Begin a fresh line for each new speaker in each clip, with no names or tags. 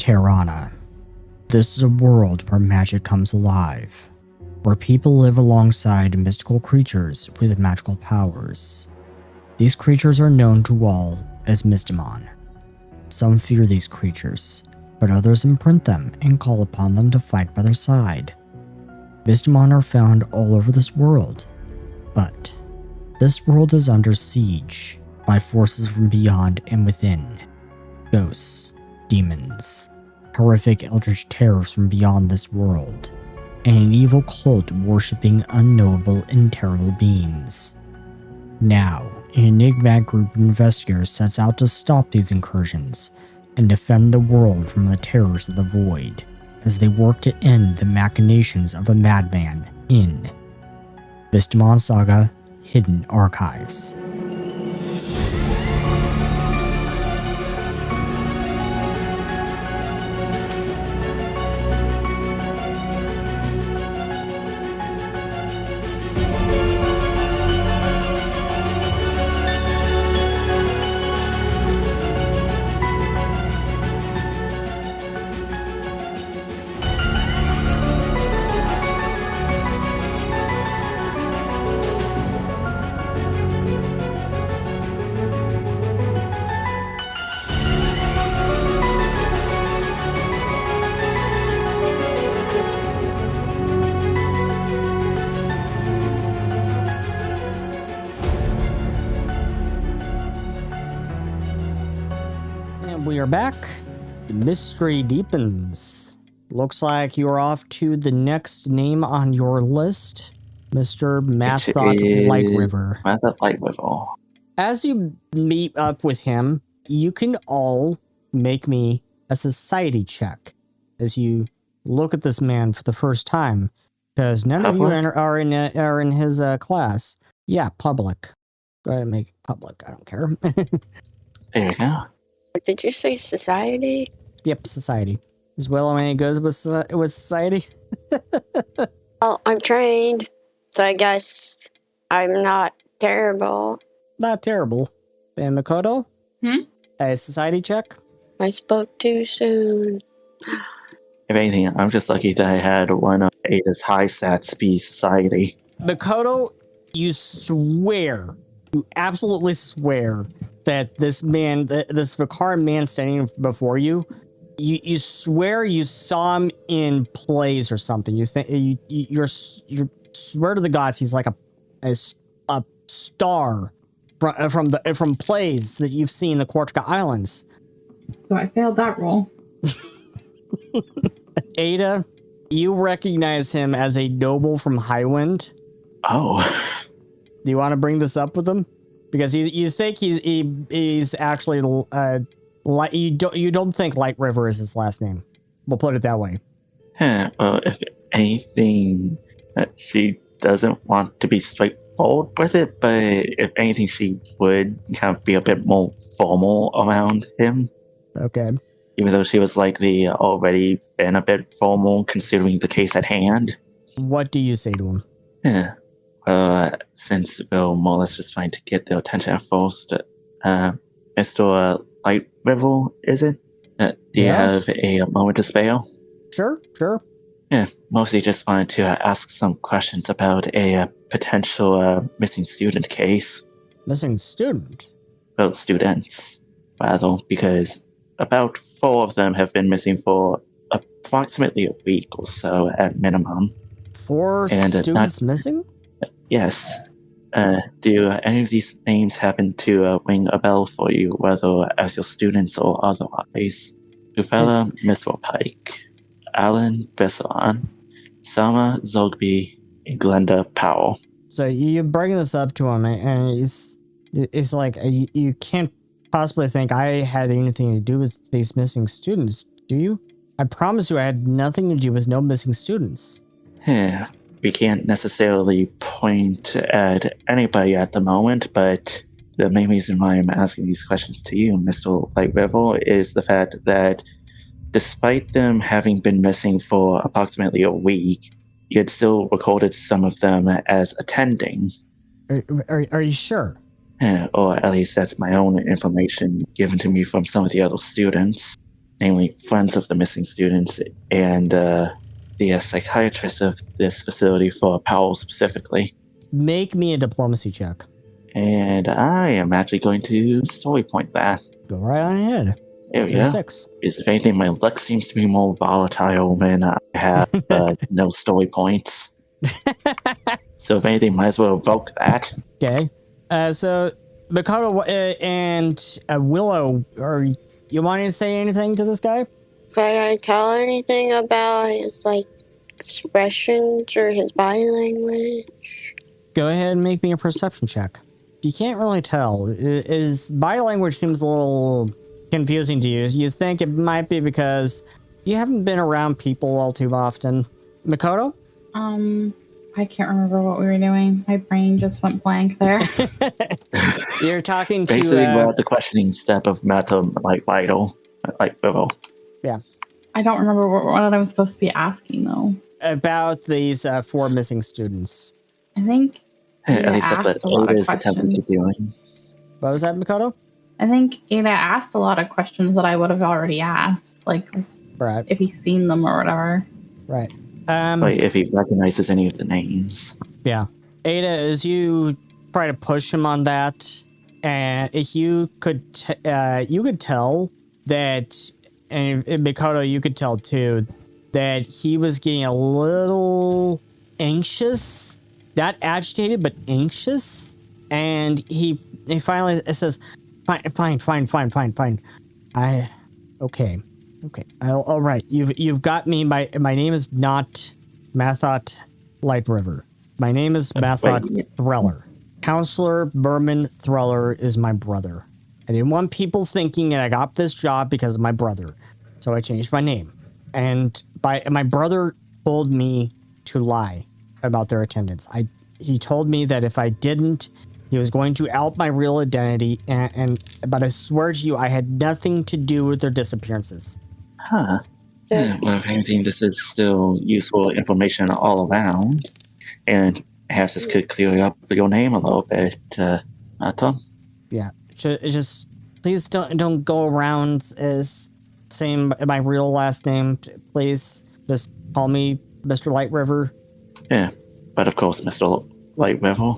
Terrana. This is a world where magic comes alive, where people live alongside mystical creatures with magical powers. These creatures are known to all as Mystimon. Some fear these creatures, but others imprint them and call upon them to fight by their side. Mystimon are found all over this world, but this world is under siege by forces from beyond and within. Ghosts, demons, horrific eldritch terrors from beyond this world, and an evil cult worshipping unknowable and terrible beings. Now, an enigmatic group of investigators sets out to stop these incursions and defend the world from the terrors of the void, as they work to end the machinations of a madman in Mystimon Saga: Hidden Archives. We are back. The mystery deepens. Looks like you're off to the next name on your list, Mr. Mathot Lightriver.
Mathot Lightriver.
As you meet up with him, you can all make me a society check as you look at this man for the first time, because none of you are in his class. Yeah, public. Go ahead and make it public. I don't care.
There you go.
Did you say society?
Yep, society. As well when it goes with society.
Well, I'm trained, so I guess I'm not terrible.
Not terrible. And Makoto? A society check?
I spoke too soon.
If anything, I'm just lucky that I had one of Ada's high stats be society.
Makoto, you swear, you absolutely swear that this man, this Vakar man standing before you, you swear you saw him in plays or something. You think you swear to the gods he's like a star from plays that you've seen in the Korchka Islands.
So I failed that roll.
Ada, you recognize him as a noble from Highwind.
Oh.
Do you want to bring this up with him? Because you think he's actually you don't think Lightriver is his last name. We'll put it that way.
Well, if anything, she doesn't want to be straightforward with it, but if anything, she would kind of be a bit more formal around him.
Okay.
Even though she was likely already been a bit formal considering the case at hand.
What do you say to him?
Yeah. Since we're more or less just trying to get their attention at first, Mr. Lightriver, is it? Do you have a moment to spare?
Sure.
Yeah, mostly just wanted to ask some questions about a potential missing student case.
Missing student?
Well, students, rather, because about 4 of them have been missing for approximately a week or so at minimum.
4 students missing?
Yes. Do any of these names happen to ring a bell for you, whether as your students or otherwise? Ufella Mithropike, Alan Besseron, Sama Zogby, and Glenda Powell.
So you bring this up to him, and it's like, you can't possibly think I had anything to do with these missing students, do you? I promise you I had nothing to do with no missing students.
Yeah. We can't necessarily point at anybody at the moment, but the main reason why I'm asking these questions to you, Mr. Lightriver, is the fact that despite them having been missing for approximately a week, you had still recorded some of them as attending.
Are you sure?
Or at least that's my own information given to me from some of the other students. namely friends of the missing students and the psychiatrist of this facility for Powell specifically.
Make me a diplomacy check.
And I am actually going to story point that.
Go right on ahead.
There we go.
6.
Because if anything, my luck seems to be more volatile when I have no story points. So if anything, might as well evoke that.
Okay. So Makoto and Willow, are you wanting to say anything to this guy?
Can I tell anything about his expressions or his body language?
Go ahead and make me a perception check. You can't really tell. His body language seems a little confusing to you. You think it might be because you haven't been around people all too often. Makoto?
I can't remember what we were doing. My brain just went blank there.
You're talking to...
Basically, we're at the questioning step of meta, vital, Vital.
Yeah.
I don't remember what I was supposed to be asking, though.
About these 4 missing students.
I think
At least that's what Ada is attempting to do.
What was that, Makoto?
I think Ada asked a lot of questions that I would have already asked.
Right.
If he's seen them or whatever.
Right.
If he recognizes any of the names.
Yeah. Ada, as you try to push him on that, and you could tell that, and Makoto, you could tell too, that he was getting a little anxious, not agitated, but anxious. And he finally says, fine. Okay. All right. You've got me. My name is not Mathot Light River. My name is Mathot Threller. Counselor Berman Threller is my brother. I didn't want people thinking that I got this job because of my brother, so I changed my name. And my brother told me to lie about their attendance. He told me that if I didn't, he was going to out my real identity. But I swear to you, I had nothing to do with their disappearances.
Huh. Yeah, well, if anything, this is still useful information all around. And perhaps this could clear up your name a little bit, Tom.
Yeah. Just please don't go around as saying my real last name. Please just call me Mr. Light River.
Yeah, but of course, Mr. Light River.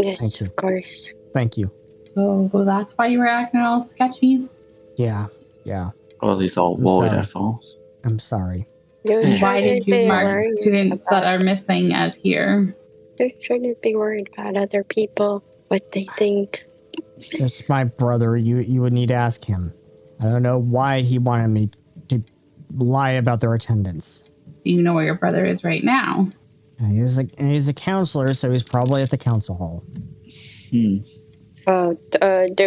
Yes,
Thank you.
of course.
Thank you.
So that's why you were acting all sketchy?
Yeah.
Or at least all worried at first.
I'm sorry.
Why did you mark students that are missing as here?
You're trying to be worried about other people, what they think.
It's my brother. You would need to ask him. I don't know why he wanted me to lie about their attendance.
Do you know where your brother is right now?
He's a counselor, so he's probably at the council hall.
Do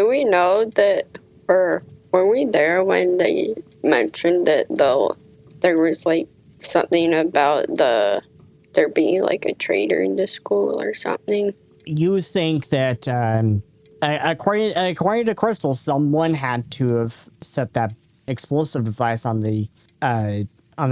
we know that, or were we there when they mentioned that there was something about there being a traitor in the school or something?
You think that according to Crystal, someone had to have set that explosive device on the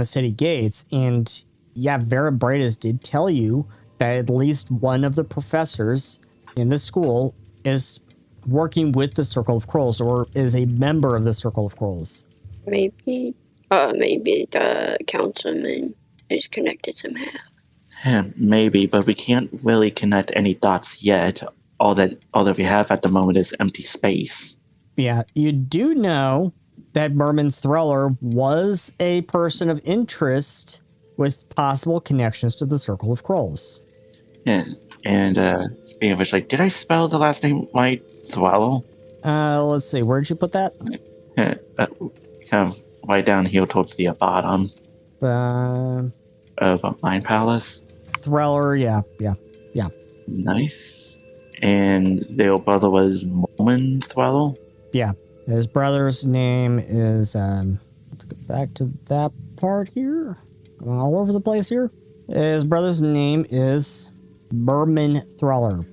city gates, and yeah, Vera Breitas did tell you that at least one of the professors in the school is working with the Circle of Crows, or is a member of the Circle of Crows.
Maybe the councilman is connected somehow.
Yeah, maybe, but we can't really connect any dots yet. All that we have at the moment is empty space.
Yeah, you do know that Merman Threller was a person of interest with possible connections to the Circle of Crows.
Yeah, and speaking of which, did I spell the last name right? Threller?
Let's see, where'd you put that?
Yeah, kind of right down here towards the bottom of Mind Palace.
Threller, yeah.
Nice. And their brother was Mormon Threller?
Yeah, his brother's name is, let's get back to that part here. Going all over the place here. His brother's name is Merman Threller.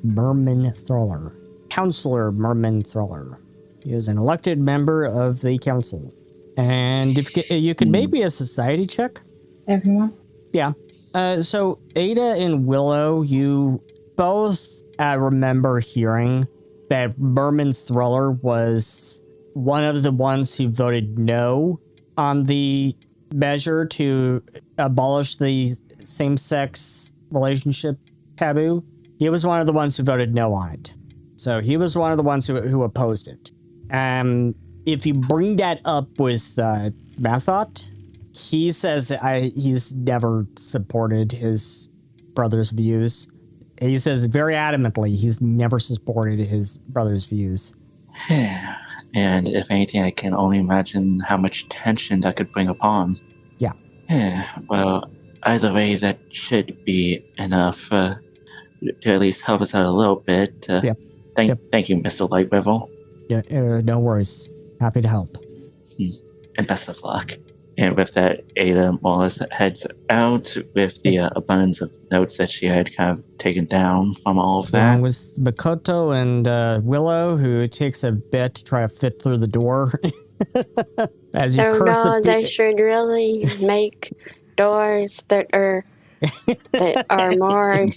Counselor Merman Threller. He is an elected member of the council. And if you could make me a society check.
Everyone?
Yeah. So Ada and Willow, you both remember hearing that Merman Threller was one of the ones who voted no on the measure to abolish the same-sex relationship taboo. He was one of the ones who voted no on it. So he was one of the ones who opposed it. If you bring that up with Mathot, he says he's never supported his brother's views. He says very adamantly he's never supported his brother's views.
And if anything, I can only imagine how much tension that could bring upon.
Yeah.
Well, either way, that should be enough to at least help us out a little bit. Thank you, Mr. Light Revel.
Yeah, no worries. Happy to help.
And best of luck. And with that, Ada more or less heads out with the abundance of notes that she had kind of taken down from all of that.
Along with Makoto and Willow, who takes a bit to try to fit through the door. As you curse
they should really make doors that are more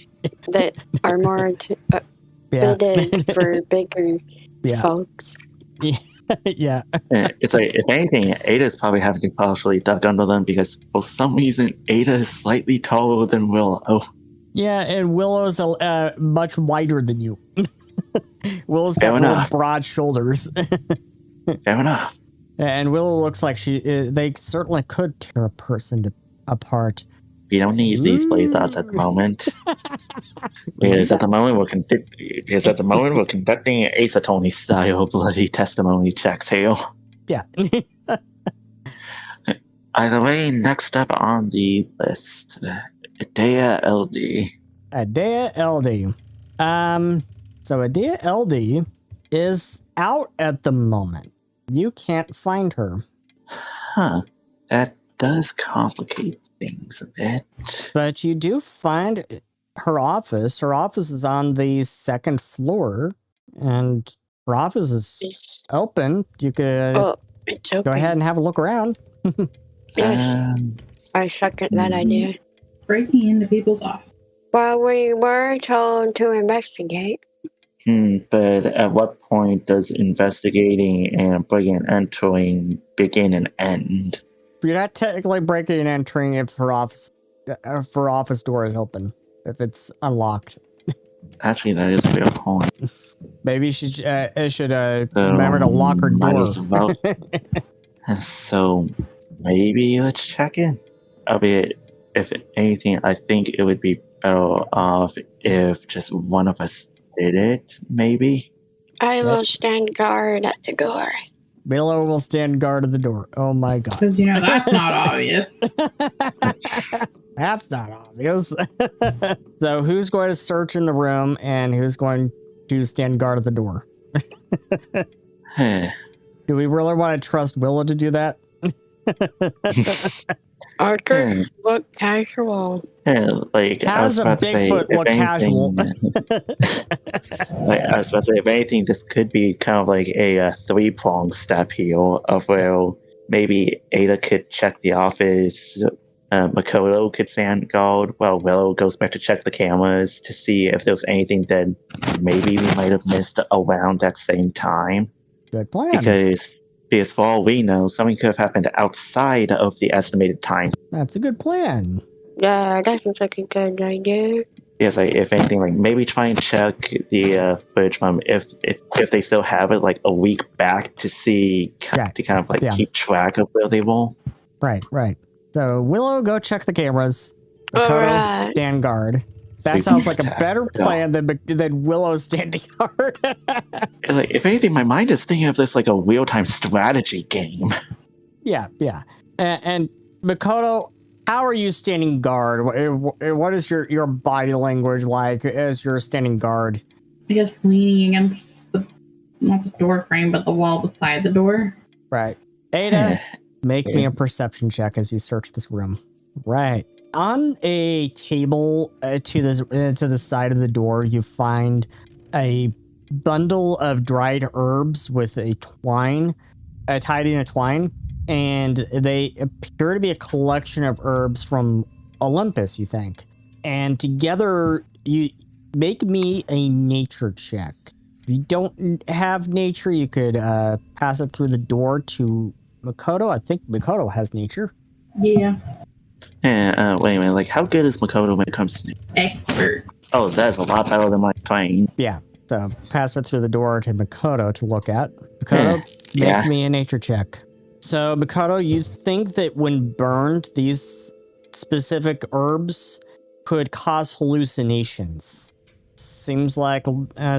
fitted for bigger folks.
Yeah.
It's like, if anything, Ada's probably having to partially duck under them because for some reason Ada is slightly taller than Willow.
Yeah, and Willow's much wider than you. Willow's got really broad shoulders.
Fair enough.
And Willow looks like they certainly could tear a person apart.
We don't need these blade thoughts at the moment. Because at the moment we're conducting Ace Attorney style bloody testimony checks here.
Yeah.
Either way, next up on the list, Adea LD.
Adea LD. So Adea LD is out at the moment. You can't find her.
Huh. That does complicate things a bit.
But you do find her office. Her office is on the second floor, and her office is open. You could go ahead and have a look around.
Yes, I second that idea.
Breaking into people's office.
Well, we were told to investigate.
But at what point does investigating and breaking and entering begin and end?
You're not technically breaking and entering if her office door is open, if it's unlocked.
Actually, that is a fair point.
Maybe she should remember to lock her door.
So maybe let's check in. Albeit, if anything, I think it would be better off if just one of us did it, maybe.
I will stand guard at the door.
Willow will stand guard at the door. Oh my god.
Because, that's not obvious.
That's not obvious. So who's going to search in the room and who's going to stand guard at the door? Do we really want to trust Willow to do that?
Archer look casual.
How does a Bigfoot look casual?
I was about to say, if anything, this could be kind of like a three-pronged step here of where maybe Ada could check the office, Makoto could stand guard, while Willow goes back to check the cameras to see if there's anything that maybe we might have missed around that same time.
Good plan.
Because for all we know, something could have happened outside of the estimated time.
That's a good plan.
Yeah, that seems like a good idea.
Yes, if anything, maybe try and check the footage from if they still have it a week back to see to kind of keep track of where they were.
Right. So Willow, go check the cameras. Makoto, stand guard. That sounds like a better plan than Willow standing guard.
If anything, my mind is thinking of this like a real-time strategy game.
Yeah. And Makoto, how are you standing guard? What is your body language like as you're standing guard?
I guess leaning against not the door frame, but the wall beside the door.
Right. Ada, make me a perception check as you search this room. Right. On a table to the side of the door, you find a bundle of dried herbs with a twine, tied in a twine, and they appear to be a collection of herbs from Olympus, you think. And together, you make me a nature check. If you don't have nature, you could pass it through the door to Makoto, I think Makoto has nature.
Yeah.
Wait a minute. Like, how good is Makoto when it comes to?
Expert.
Oh, that's a lot better than my fighting.
Yeah. So pass it through the door to Makoto to look at. Makoto, make
Yeah.
me a nature check. So Makoto, you think that when burned, these specific herbs could cause hallucinations. Seems like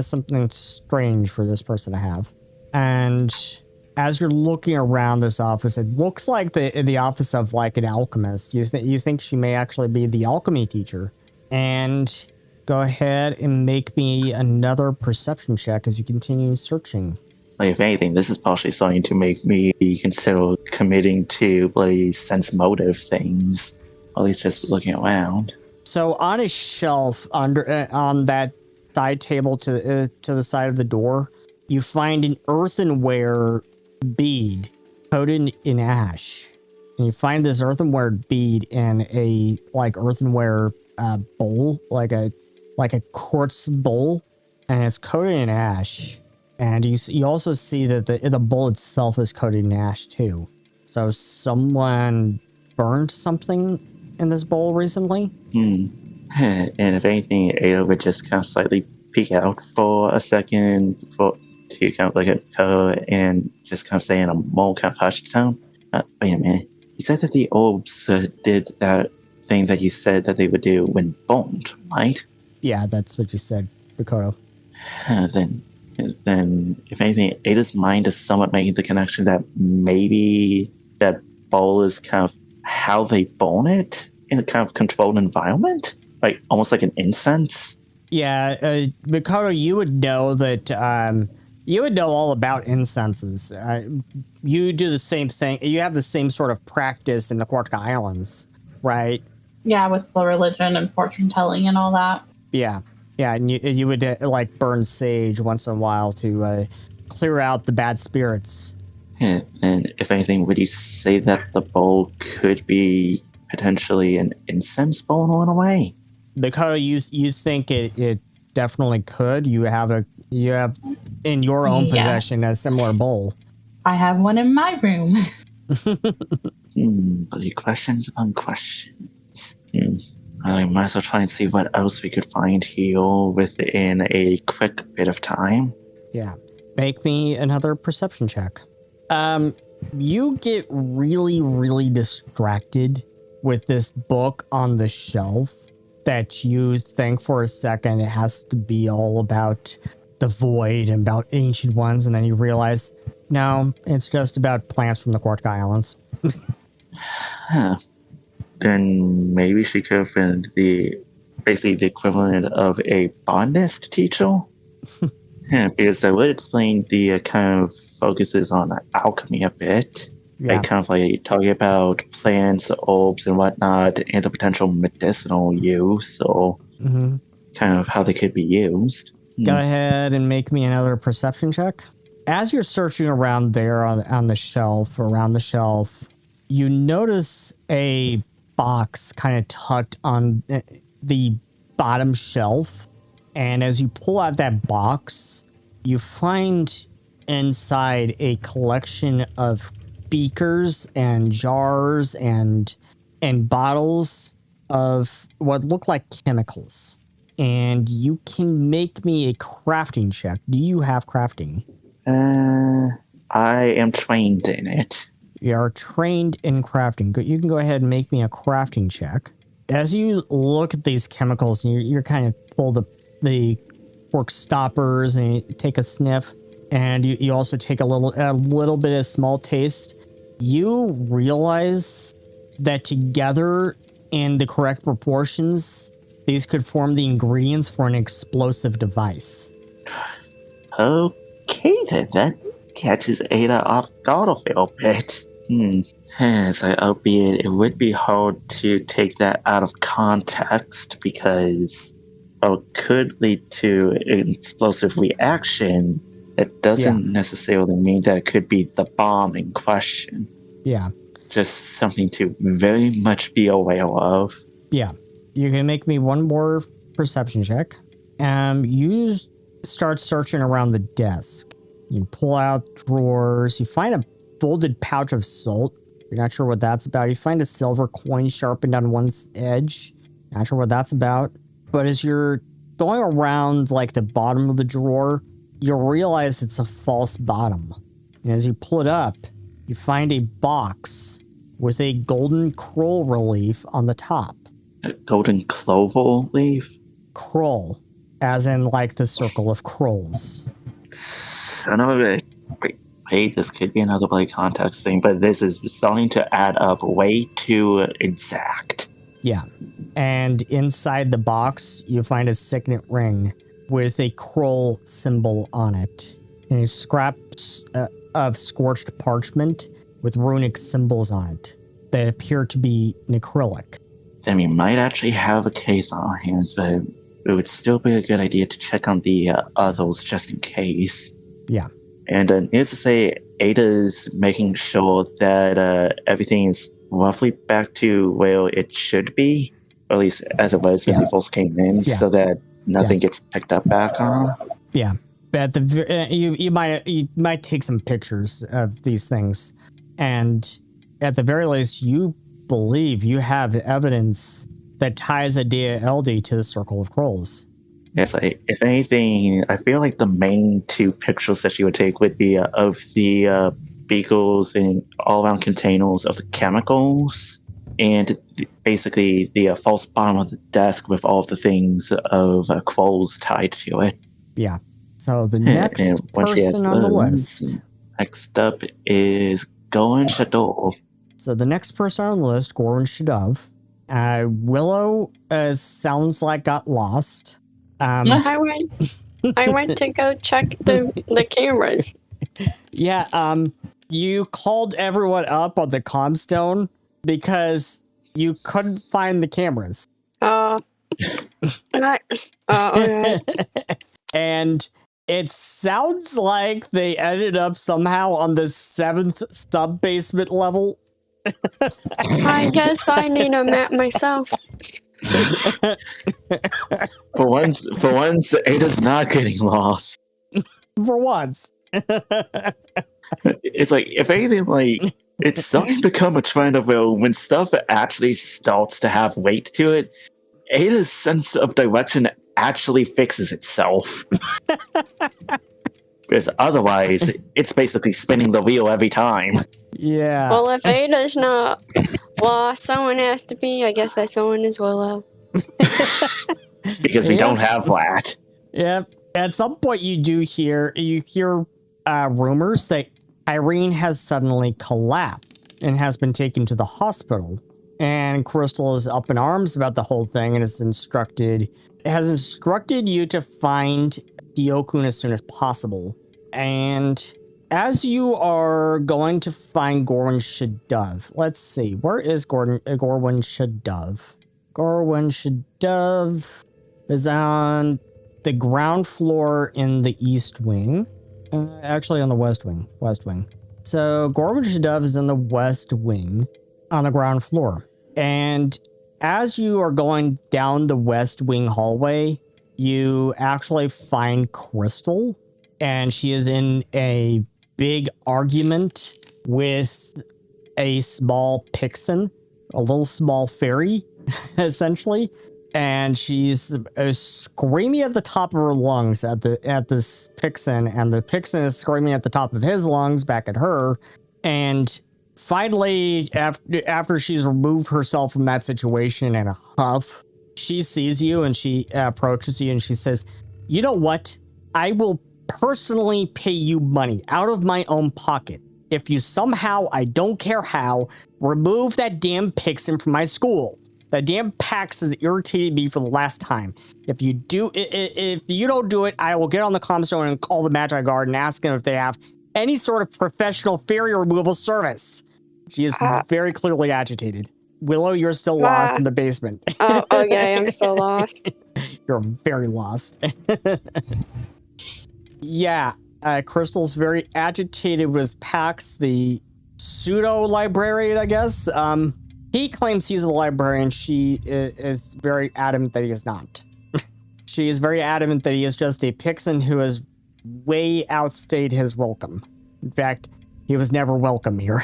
something strange for this person to have. And as you're looking around this office, it looks like the office of like an alchemist. You think she may actually be the alchemy teacher. And go ahead and make me another perception check as you continue searching.
Like, if anything, this is partially starting to make me consider committing to bloody sense motive things. Or at least just looking around.
So on a shelf under on that side table to the side of the door, you find an earthenware bead coated in ash. And you find this earthenware bead in a like earthenware bowl, like a quartz bowl, and it's coated in ash. And you also see that the bowl itself is coated in ash too. So someone burned something in this bowl recently?
And if anything, Ada would just kind of slightly peek out for a second to kind of look at her and just kind of say in a more kind of hushed tone, wait a minute. You said that the orbs did that thing that you said that they would do when burned, right?
Yeah, that's what you said, Ricardo.
Then, if anything, Ada's mind is somewhat making the connection that maybe that bowl is kind of how they burn it in a kind of controlled environment, like almost like an incense.
Yeah, Ricardo, you would know that. You would know all about incenses. You do the same thing. You have the same sort of practice in the Quartka Islands, right?
Yeah, with the religion and fortune telling and all that.
Yeah. Yeah, and you would like burn sage once in a while to clear out the bad spirits.
And if anything, would you say that the bowl could be potentially an incense bowl in a way?
Because you think it definitely could. You have in your own possession a similar bowl.
I have one in my room.
Bloody questions upon questions. I might as well try and see what else we could find here within a quick bit of time.
Yeah. Make me another perception check. You get really, really distracted with this book on the shelf that you think for a second it has to be all about the void and about ancient ones, and then you realize, no, it's just about plants from the Quartka Islands.
Then maybe she could have been basically the equivalent of a botanist teacher. Because that would explain the kind of focuses on alchemy a bit.
Yeah.
Like kind of like talking about plants, herbs, and whatnot, and the potential medicinal use, or kind of how they could be used.
Go ahead and make me another perception check. As you're searching around there on the shelf, you notice a box kind of tucked on the bottom shelf. And as you pull out that box, you find inside a collection of beakers and jars and bottles of what look like chemicals. And you can make me a crafting check. Do you have crafting?
I am trained in it.
You are trained in crafting. You can go ahead and make me a crafting check. As you look at these chemicals, and you're kind of pull the cork stoppers and you take a sniff, and you also take a little bit of small taste. You realize that together in the correct proportions, these could form the ingredients for an explosive device.
Okay, then that catches Ada off guard a little bit. Yes, albeit it would be hard to take that out of context because it could lead to an explosive reaction. That doesn't necessarily mean that it could be the bomb in question.
Yeah.
Just something to very much be aware of.
Yeah. You can make me one more perception check. You start searching around the desk. You pull out drawers. You find a folded pouch of salt. You're not sure what that's about. You find a silver coin sharpened on one edge. Not sure what that's about. But as you're going around like the bottom of the drawer, you realize it's a false bottom. And as you pull it up, you find a box with a golden scroll relief on the top.
A golden clover leaf?
Kroll, as in like the circle of crolls.
Son of a... Wait, this could be another play context thing, but this is starting to add up way too exact.
Yeah. And inside the box, you find a signet ring with a Kroll symbol on it. And a scrap of scorched parchment with runic symbols on it that appear to be necrylic.
Then we might actually have a case on our hands, but it would still be a good idea to check on the others just in case.
Yeah.
And needless to say, Ada's making sure that everything is roughly back to where it should be, or at least as it was when we first came in, so that nothing gets picked up back on.
Yeah, but you might take some pictures of these things, and at the very least, you believe you have evidence that ties Adia Eldi to the Circle of Crolls.
Yes, if anything, I feel like the main two pictures that she would take would be of the beagles and all-around containers of the chemicals, and basically the false bottom of the desk with all of the things of Quolls tied to it.
Yeah. So the next person on the list.
Next up is Goran Shador.
So the next person on the list, Goran Shadov. Willow sounds like got lost.
I went to go check the cameras.
Yeah, you called everyone up on the comstone because you couldn't find the cameras.
Okay.
And it sounds like they ended up somehow on the 7th sub-basement level.
I guess I need a map myself.
For once, Ada's not getting lost.
For once.
It's like, if anything, like, it's starting to become a trend of when stuff actually starts to have weight to it, Ada's sense of direction actually fixes itself. Because otherwise, it's basically spinning the wheel every time.
Yeah.
Well, if Ada's not lost, someone has to be. I guess that someone is Willow.
Because we don't have that.
Yep. At some point, you hear rumors that Irene has suddenly collapsed and has been taken to the hospital. And Crystal is up in arms about the whole thing and has instructed you to find Kyokun as soon as possible. And as you are going to find Gorwin Shadov, let's see, where is Gorwin Shadov? Gorwin Shadov is on the ground floor in the East Wing. Actually on the West Wing. So Gorwin Shadov is in the West Wing on the ground floor. And as you are going down the West Wing hallway, you actually find Crystal, and she is in a big argument with a small Pixen, a little small fairy, essentially. And she's screaming at the top of her lungs at this Pixen, and the Pixen is screaming at the top of his lungs back at her. And finally, after she's removed herself from that situation in a huff, she sees you and she approaches you and she says, "You know what? I will personally pay you money out of my own pocket if you somehow, I don't care how, remove that damn Pixen from my school. That damn Pax has irritated me for the last time. If you don't do it, I will get on the comstone and call the Magi Guard and ask them if they have any sort of professional fairy removal service." She is very clearly agitated. Willow, you're still lost in the basement.
Oh, okay, I'm still lost.
You're very lost. Yeah, Crystal's very agitated with Pax, the pseudo-librarian, I guess. He claims he's a librarian. She is very adamant that he is not. She is very adamant that he is just a Pixen who has way outstayed his welcome. In fact, He was never welcome here.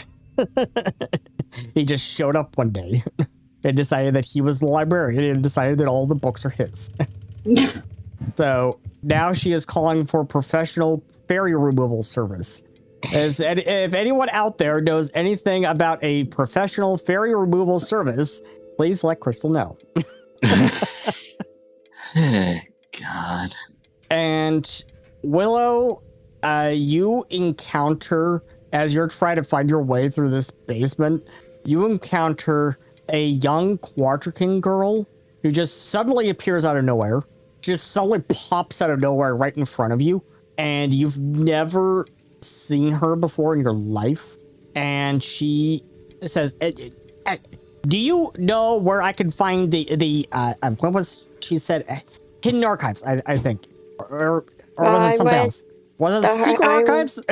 He just showed up one day and decided that he was the librarian and decided that all the books are his. So now she is calling for professional fairy removal service. If anyone out there knows anything about a professional fairy removal service, please let Crystal know.
God.
And Willow, you encounter, as you're trying to find your way through this basement, you encounter a young Quadrican girl who just suddenly appears out of nowhere. Just suddenly pops out of nowhere right in front of you. And you've never seen her before in your life. And she says, do you know where I can find what was she said? Hidden archives, I think. Or was it something else? Was it secret archives?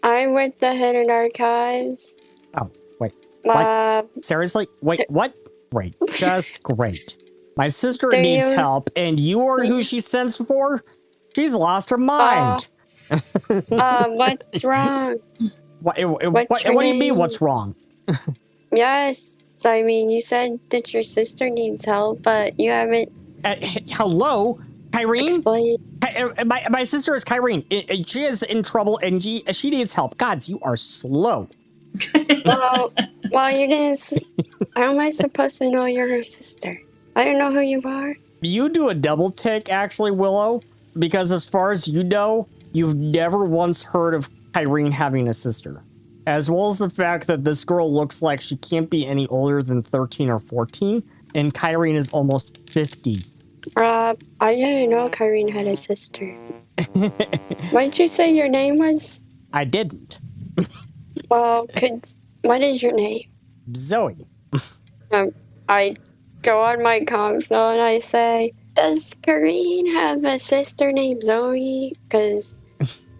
I went the hidden archives.
Oh, wait. Like, seriously? Wait, what? Great. Just great. My sister needs help, and you are who she sends for? She's lost her mind.
What's wrong?
What do you mean, what's wrong?
Yes, I mean, you said that your sister needs help, but you haven't...
Hello? Kyrene?
Explain.
My sister is Kyrene. She is in trouble, and she needs help. Gods, you are slow.
Well, you didn't... How am I supposed to know you're her sister? I don't know who you are.
You do a double take, actually, Willow, because as far as you know, you've never once heard of Kyrene having a sister. As well as the fact that this girl looks like she can't be any older than 13 or 14, and Kyrene is almost 50.
I didn't know Kyrene had a sister. What did you say your name was?
I didn't.
Well, what is your name?
Zoe.
I go on my console and I say, does Kyrene have a sister named Zoe? Because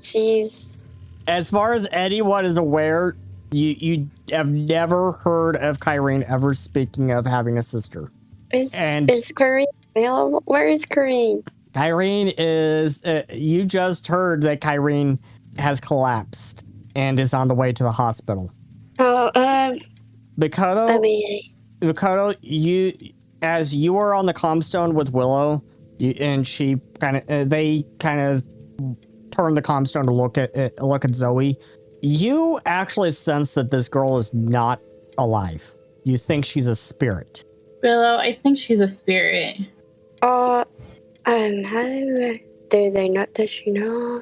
she's...
As far as anyone is aware, you have never heard of Kyrene ever speaking of having a sister.
Is Kyrene available? Where is Kyrene?
Kyrene is... you just heard that Kyrene has collapsed and is on the way to the hospital. Mikoto, as you were on the comstone with Willow, and she they kind of turned the comstone to look at Zoe. You actually sense that this girl is not alive. You think she's a spirit.
Willow, I think she's a spirit.
How do they not? Does she know?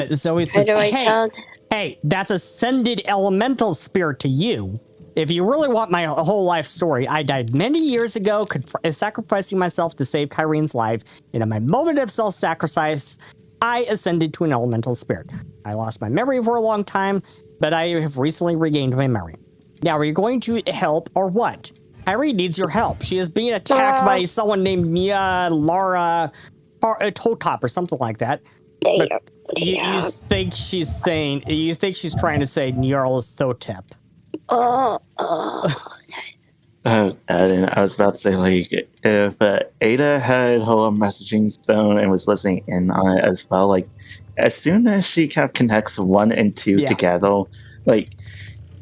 Zoe says,
How do I tell them?
Hey, that's ascended elemental spirit to you. If you really want my whole life story, I died many years ago, sacrificing myself to save Kyrene's life. And in my moment of self-sacrifice, I ascended to an elemental spirit. I lost my memory for a long time, but I have recently regained my memory. Now, are you going to help or what? Kyrene needs your help. She is being attacked by someone named Nia Lara Totop or something like that. You think she's trying to say Nyarlathotep.
And I was about to say, like, if Ada had her messaging stone and was listening in on it as well, like, as soon as she kind of connects 1 and 2 together, like,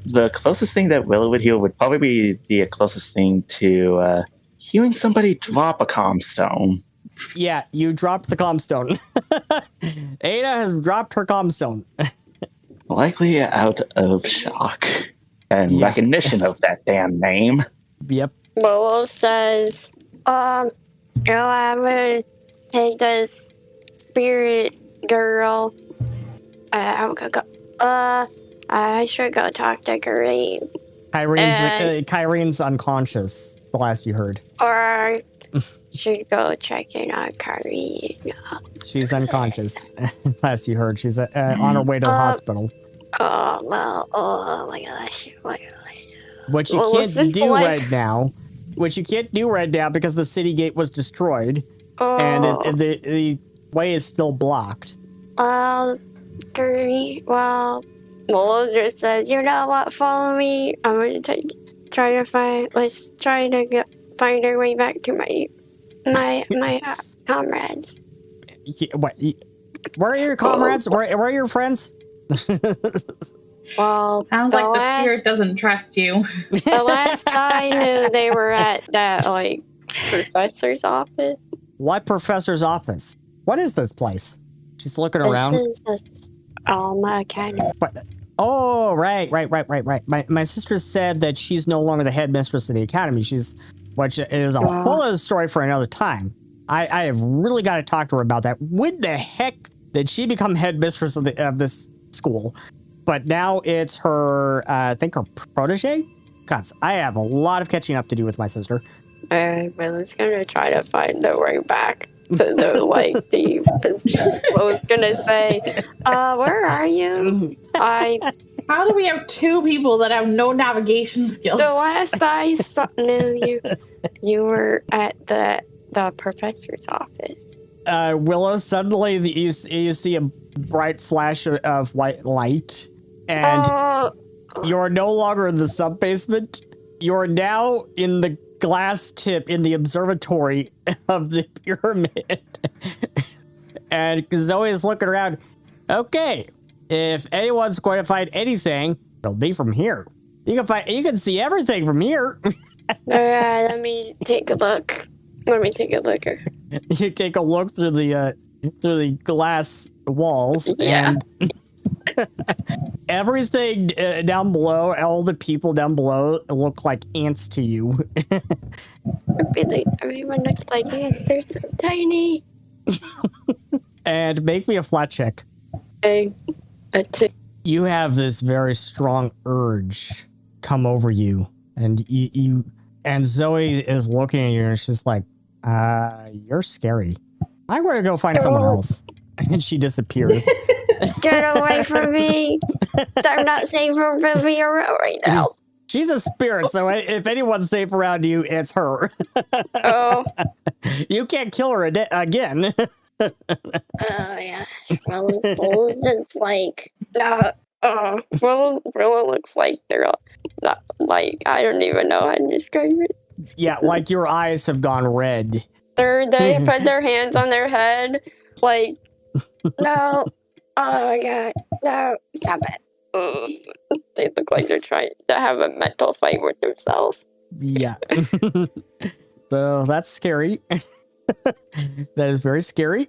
the closest thing that Willow would heal would probably be the closest thing to hearing somebody drop a comm stone.
Yeah, you dropped the comm stone. Ada has dropped her comm stone.
Likely out of shock and recognition of that damn name.
Yep.
Willow says, I'm gonna take this spirit girl. I'm gonna go. I should go talk to Kyrene.
Kyrene's unconscious, the last you heard.
Or should go check in on Kyrene.
She's unconscious, last you heard. She's on her way to the hospital.
Oh my gosh.
What you can't do right now, because the city gate was destroyed, and the way is still blocked.
Kyrene, Willow just says, you know what, follow me. I'm gonna let's try to find our way back to my comrades.
What? Where are your comrades? Where are your friends?
Well,
Sounds like the spirit doesn't trust you.
the last I knew, they were at that professor's office.
What professor's office? What is this place? She's looking around.
This is my academy.
What? Oh, right. My sister said that she's no longer the headmistress of the academy. Which is a whole other story for another time. I have really got to talk to her about that. When the heck did she become headmistress of this school? But now it's her, I think her protege? God, I have a lot of catching up to do with my sister.
I was gonna try to find the way back to the I was gonna say, where are you?
How do we have two people that have no navigation skills?
The last I knew you were at the professor's office.
Willow, suddenly you see a bright flash of white light, and you're no longer in the sub-basement. You're now in the glass tip in the observatory of the pyramid. And Zoe is looking around. Okay, if anyone's going to find anything, it'll be from here. You can see everything from here.
Alright, let me take a look.
You take a look through the glass walls,
yeah.
And everything down below, all the people down below look like ants to you.
Everyone looks like ants. They're so tiny.
And make me a flat check.
A 2.
You have this very strong urge come over you, and you and Zoe is looking at you, and she's like, you're scary. I'm going to go find someone else. And she disappears.
Get away from me. I'm not safe from me right now.
She's a spirit, so if anyone's safe around you, it's her.
Oh.
You can't kill her again.
Oh, yeah. Well, it's like, Willow looks like they're not, like, I don't even know how to describe it.
Yeah, like your eyes have gone red.
They put their hands on their head, like, no. Oh my god, no, stop it. They look like they're trying to have a mental fight with themselves.
Yeah. So that's scary. That is very scary.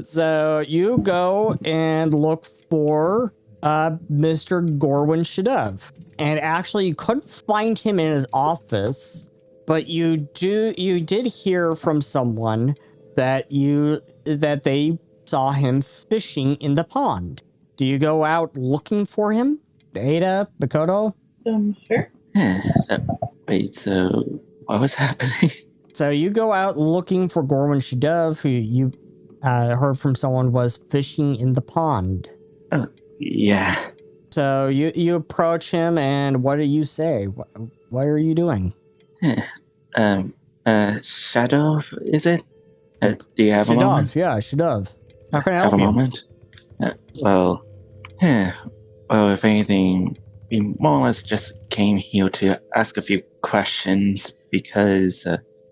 So you go and look for Mr. Gorwin Shadov. And actually you couldn't find him in his office, but you did hear from someone that they saw him fishing in the pond. Do you go out looking for him? Ada, Bakoto?
Sure.
Wait, so what was happening?
So you go out looking for Gorwin Shadov, who you heard from someone was fishing in the pond.
Oh, yeah.
So you approach him, and what do you say? What are you doing?
Shadov, is it? Do you have a moment?
Shadov, yeah, Shadov. How can I help
have a
you?
moment? Well, if anything, we more or less just came here to ask a few questions because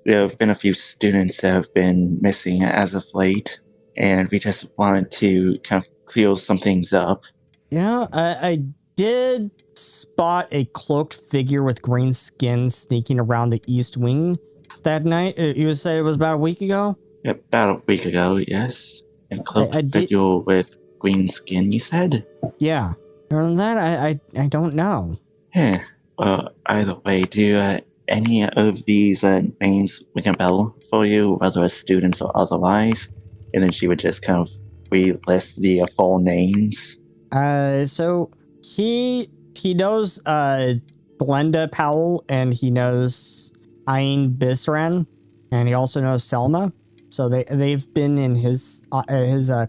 there have been a few students that have been missing as of late, and we just wanted to kind of clear some things up.
Yeah, I did spot a cloaked figure with green skin sneaking around the east wing that night. You said it was about a week ago?
Yeah, about a week ago, yes. And cloaked figure with green skin, you said?
Yeah. Other than that, I don't know.
Yeah. Well, either way, do any of these names ring a bell for you, whether as students or otherwise? And then she would just kind of relist the full names.
So he knows Glenda Powell, and he knows Ayn Bisran, and he also knows Selma. So they've been in his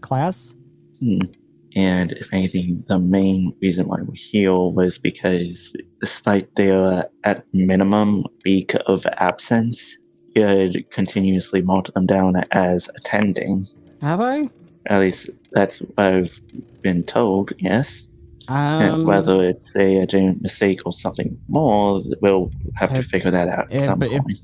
class.
And if anything, the main reason why we're here was because despite their at minimum week of absence, you had continuously marked them down as attending.
Have I?
At least that's what I've been told, yes. Whether it's a genuine mistake or something more, we'll have to figure that out at some point.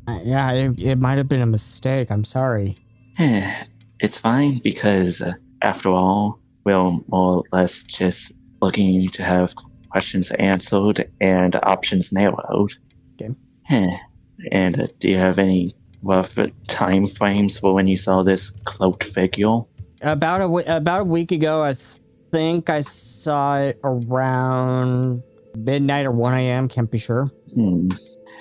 It might have been a mistake. I'm sorry.
It's fine because, after all, we're more or less just looking to have questions answered and options narrowed.
Okay.
And do you have any rough time frames for when you saw this cloaked figure?
About a week ago, I think I saw it around midnight or 1 a.m. Can't be sure.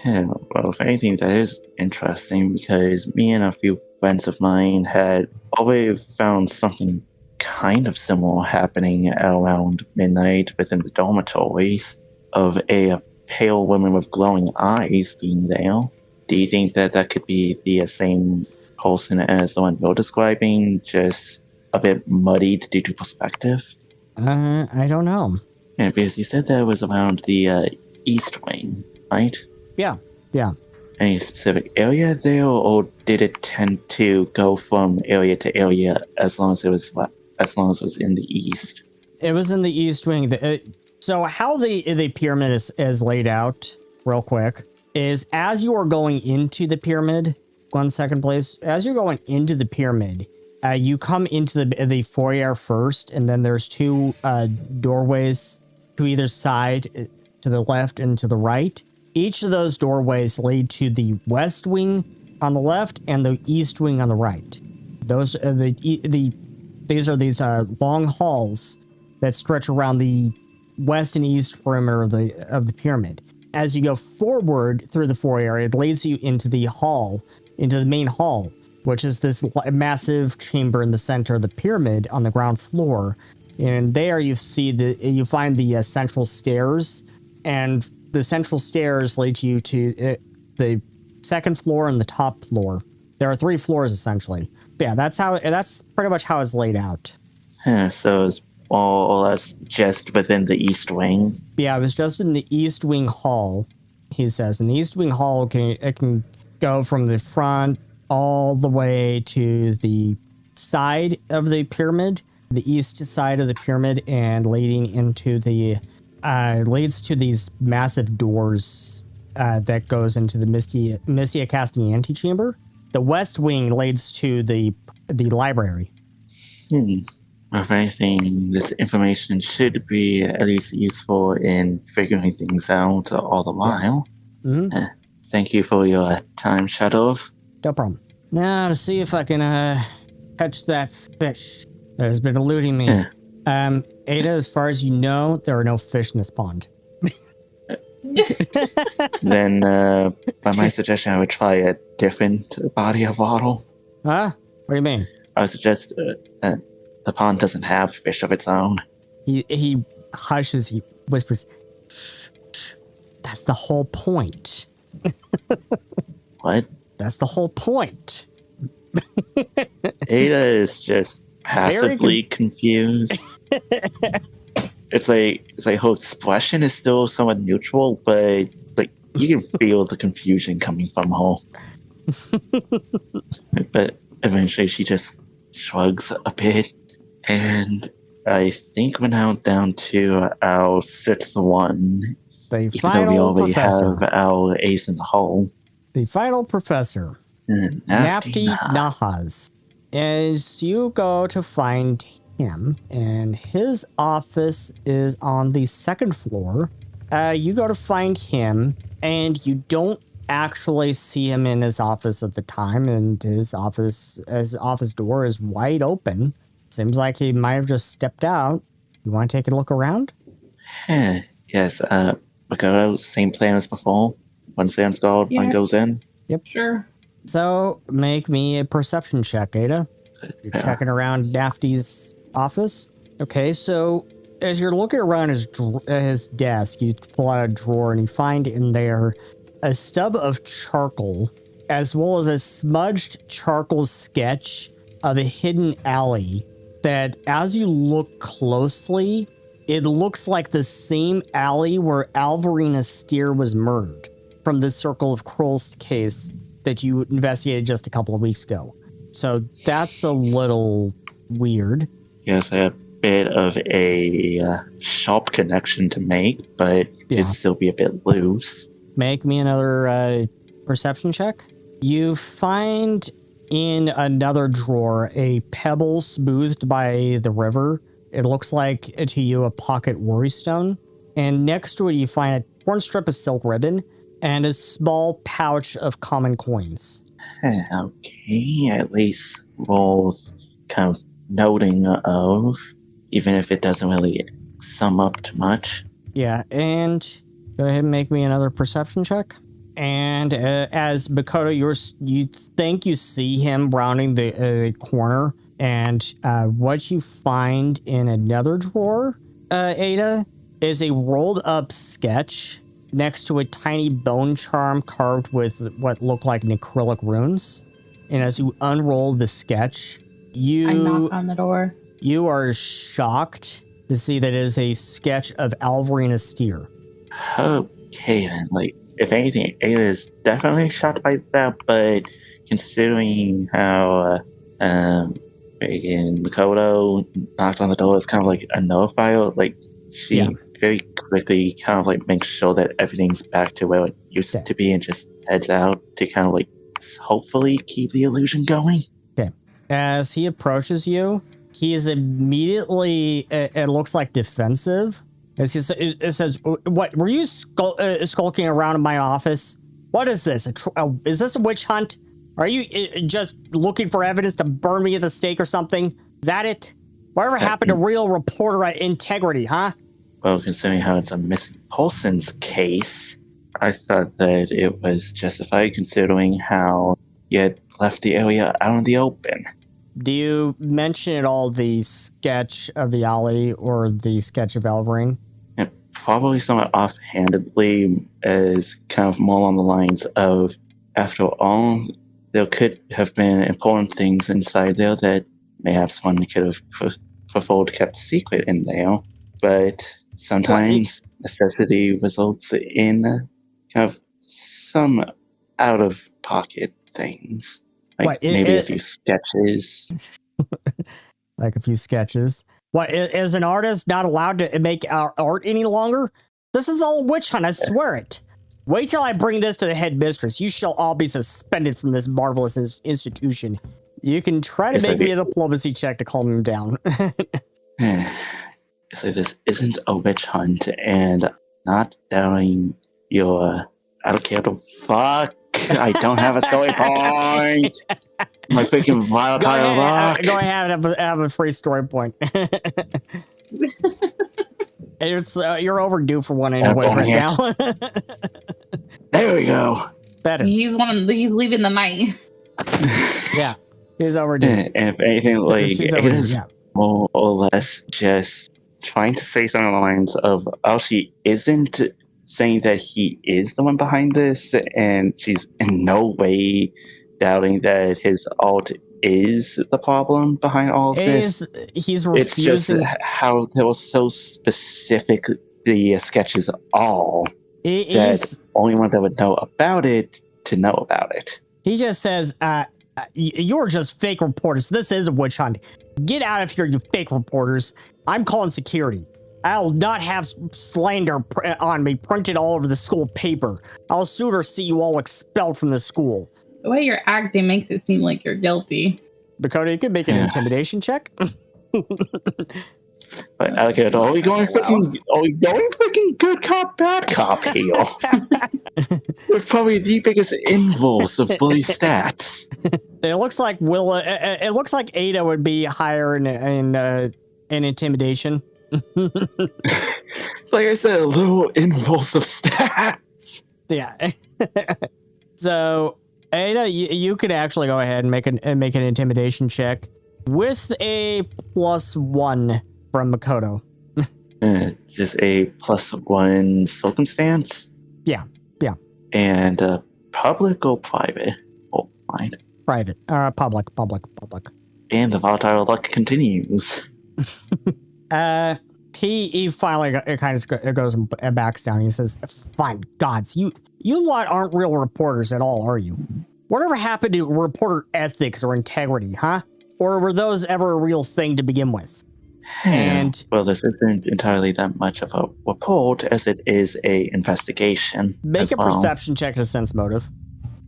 Yeah, well, if anything, that is interesting because me and a few friends of mine had already found something kind of similar happening around midnight within the dormitories of a pale woman with glowing eyes being there. Do you think that that could be the same person as the one you're describing, just a bit muddied due to perspective?
I don't know.
Yeah, because you said that it was around the east wing, right?
Yeah.
Any specific area there, or did it tend to go from area to area as long as it was in the east?
It was in the east wing. So how the pyramid is laid out, real quick, is as you are going into the pyramid. 1 second, please. As you're going into the pyramid, you come into the foyer first, and then there's two doorways to either side, to the left and to the right. Each of those doorways lead to the west wing on the left and the east wing on the right. Those are these long halls that stretch around the west and east perimeter of the pyramid. As you go forward through the foyer, it leads you into the main hall, which is this massive chamber in the center of the pyramid on the ground floor. And there you find the central stairs, and the central stairs lead you to the second floor and the top floor. There are 3 floors essentially. But yeah, that's pretty much how it's laid out.
So it's more or less just within the east wing.
Yeah, it was just in the east wing hall. He says, in the east wing hall, it can go from the front all the way to the side of the pyramid, the east side of the pyramid, and leading into leads to these massive doors that goes into the Mystia casting antechamber. The west wing leads to the library.
If anything, this information should be at least useful in figuring things out all the while.
Mm-hmm.
Thank you for your time, Shadow.
No problem. Now to see if I can catch that fish that has been eluding me. Ada, as far as you know, there are no fish in this pond.
Then, by my suggestion, I would try a different body of water.
Huh? What do you mean?
I would suggest the pond doesn't have fish of its own.
He hushes, he whispers, that's the whole point.
What?
That's the whole point.
Ada is just passively confused. It's like her expression is still somewhat neutral, but like you can feel the confusion coming from her. But eventually she just shrugs a bit, and I think we're now down to our 6th one.
The
Even though we
final
already
professor.
have our ace in the hole.
The final professor.
Nafty
Nahas. As you go to find him, and his office is on the 2nd floor, you go to find him, and you don't actually see him in his office at the time, and his office door is wide open. Seems like he might have just stepped out. You want to take a look around?
Yes, Makoto, same plan as before. One stands guard, one goes in.
Yep.
Sure.
So, make me a perception check, Ada. You're
Yeah.
checking around Nafty's office. Okay, so as you're looking around his desk, you pull out a drawer and you find in there a stub of charcoal, as well as a smudged charcoal sketch of a hidden alley that, as you look closely, it looks like the same alley where Alvarina Steer was murdered from the Circle of Krol's case that you investigated just a couple of weeks ago. So that's a little weird.
Yes, a bit of a sharp connection to make, but
Yeah.
it'd still be a bit loose.
Make me another perception check. You find in another drawer a pebble smoothed by the river It looks like to you a pocket worry stone. And next to it, you find a torn strip of silk ribbon and a small pouch of common coins.
Okay, at least worth kind of noting of, even if it doesn't really sum up to much.
Yeah, and go ahead and make me another perception check. And as Makoto, you think you see him rounding the corner, and what you find in another drawer, Ada, is a rolled up sketch next to a tiny bone charm carved with what look like acrylic runes. And as you unroll the sketch,
I knock on the door.
you are shocked to see that it is a sketch of Alvarina Steer.
Okay, then, like, if anything, Ada is definitely shocked by that, but considering how again, Makoto knocked on the door, it's kind of like a nullifier. Like, she very quickly kind of like makes sure that everything's back to where it used to be and just heads out to kind of like hopefully keep the illusion going.
Okay. As he approaches you, he is immediately, it looks like defensive. As he it says, "What were you skulking around in my office? What is this? Is this a witch hunt? Are you just looking for evidence to burn me at the stake or something? Is that it? Whatever happened to real reporter at Integrity, huh?"
Well, considering how it's a missing person's case, I thought that it was justified considering how you had left the area out in the open.
Do you mention at all the sketch of the alley or the sketch of Elverine?
And probably somewhat offhandedly, as kind of more along the lines of, after all, there could have been important things inside there that perhaps one could have preferred kept secret in there. But sometimes necessity results in kind of some out-of-pocket things. Like maybe a few sketches.
Like a few sketches. What, is an artist not allowed to make art any longer? This is all a witch hunt, I swear it. Wait till I bring this to the headmistress. You shall all be suspended from this marvelous institution. You can try to make me a diplomacy check to calm him down.
So this isn't a witch hunt, and not doubting your... I don't care the fuck. I don't have a story point. My freaking volatile luck.
Go ahead and have a free story point. It's you're overdue for one anyways right now.
There we go.
Better. He's leaving the night.
Yeah, he's overdue.
And if anything, like it is more or less just trying to say something along the lines of, oh, she isn't saying that he is the one behind this, and she's in no way doubting that his art is the problem behind all of this.
He's refusing.
It's just how they were so specific, the sketches all, that only one that would know about it to know about it.
He just says, you're just fake reporters. This is a witch hunt. Get out of here, you fake reporters. I'm calling security. I'll not have slander on me printed all over the school paper. I'll sooner see you all expelled from the school.
The way you're acting makes it seem like you're guilty.
Dakota, you could make an intimidation check.
But Alligator, are we going freaking good cop, bad cop here? We're probably the biggest inverse of bully stats.
It looks like it looks like Ada would be higher in intimidation.
Like I said, a little inverse of stats.
Yeah. So Ada, you could actually go ahead and make an intimidation check with a +1 from Makoto.
Just a +1 circumstance.
Yeah.
And public or private? Oh, fine.
Private. Public.
And the volatile luck continues.
He finally kind of goes and backs down. He says, "Fine, gods, you lot aren't real reporters at all, are you? Whatever happened to reporter ethics or integrity, huh? Or were those ever a real thing to begin with?" And
well, this isn't entirely that much of a report as it is a investigation.
Make a perception check to sense motive.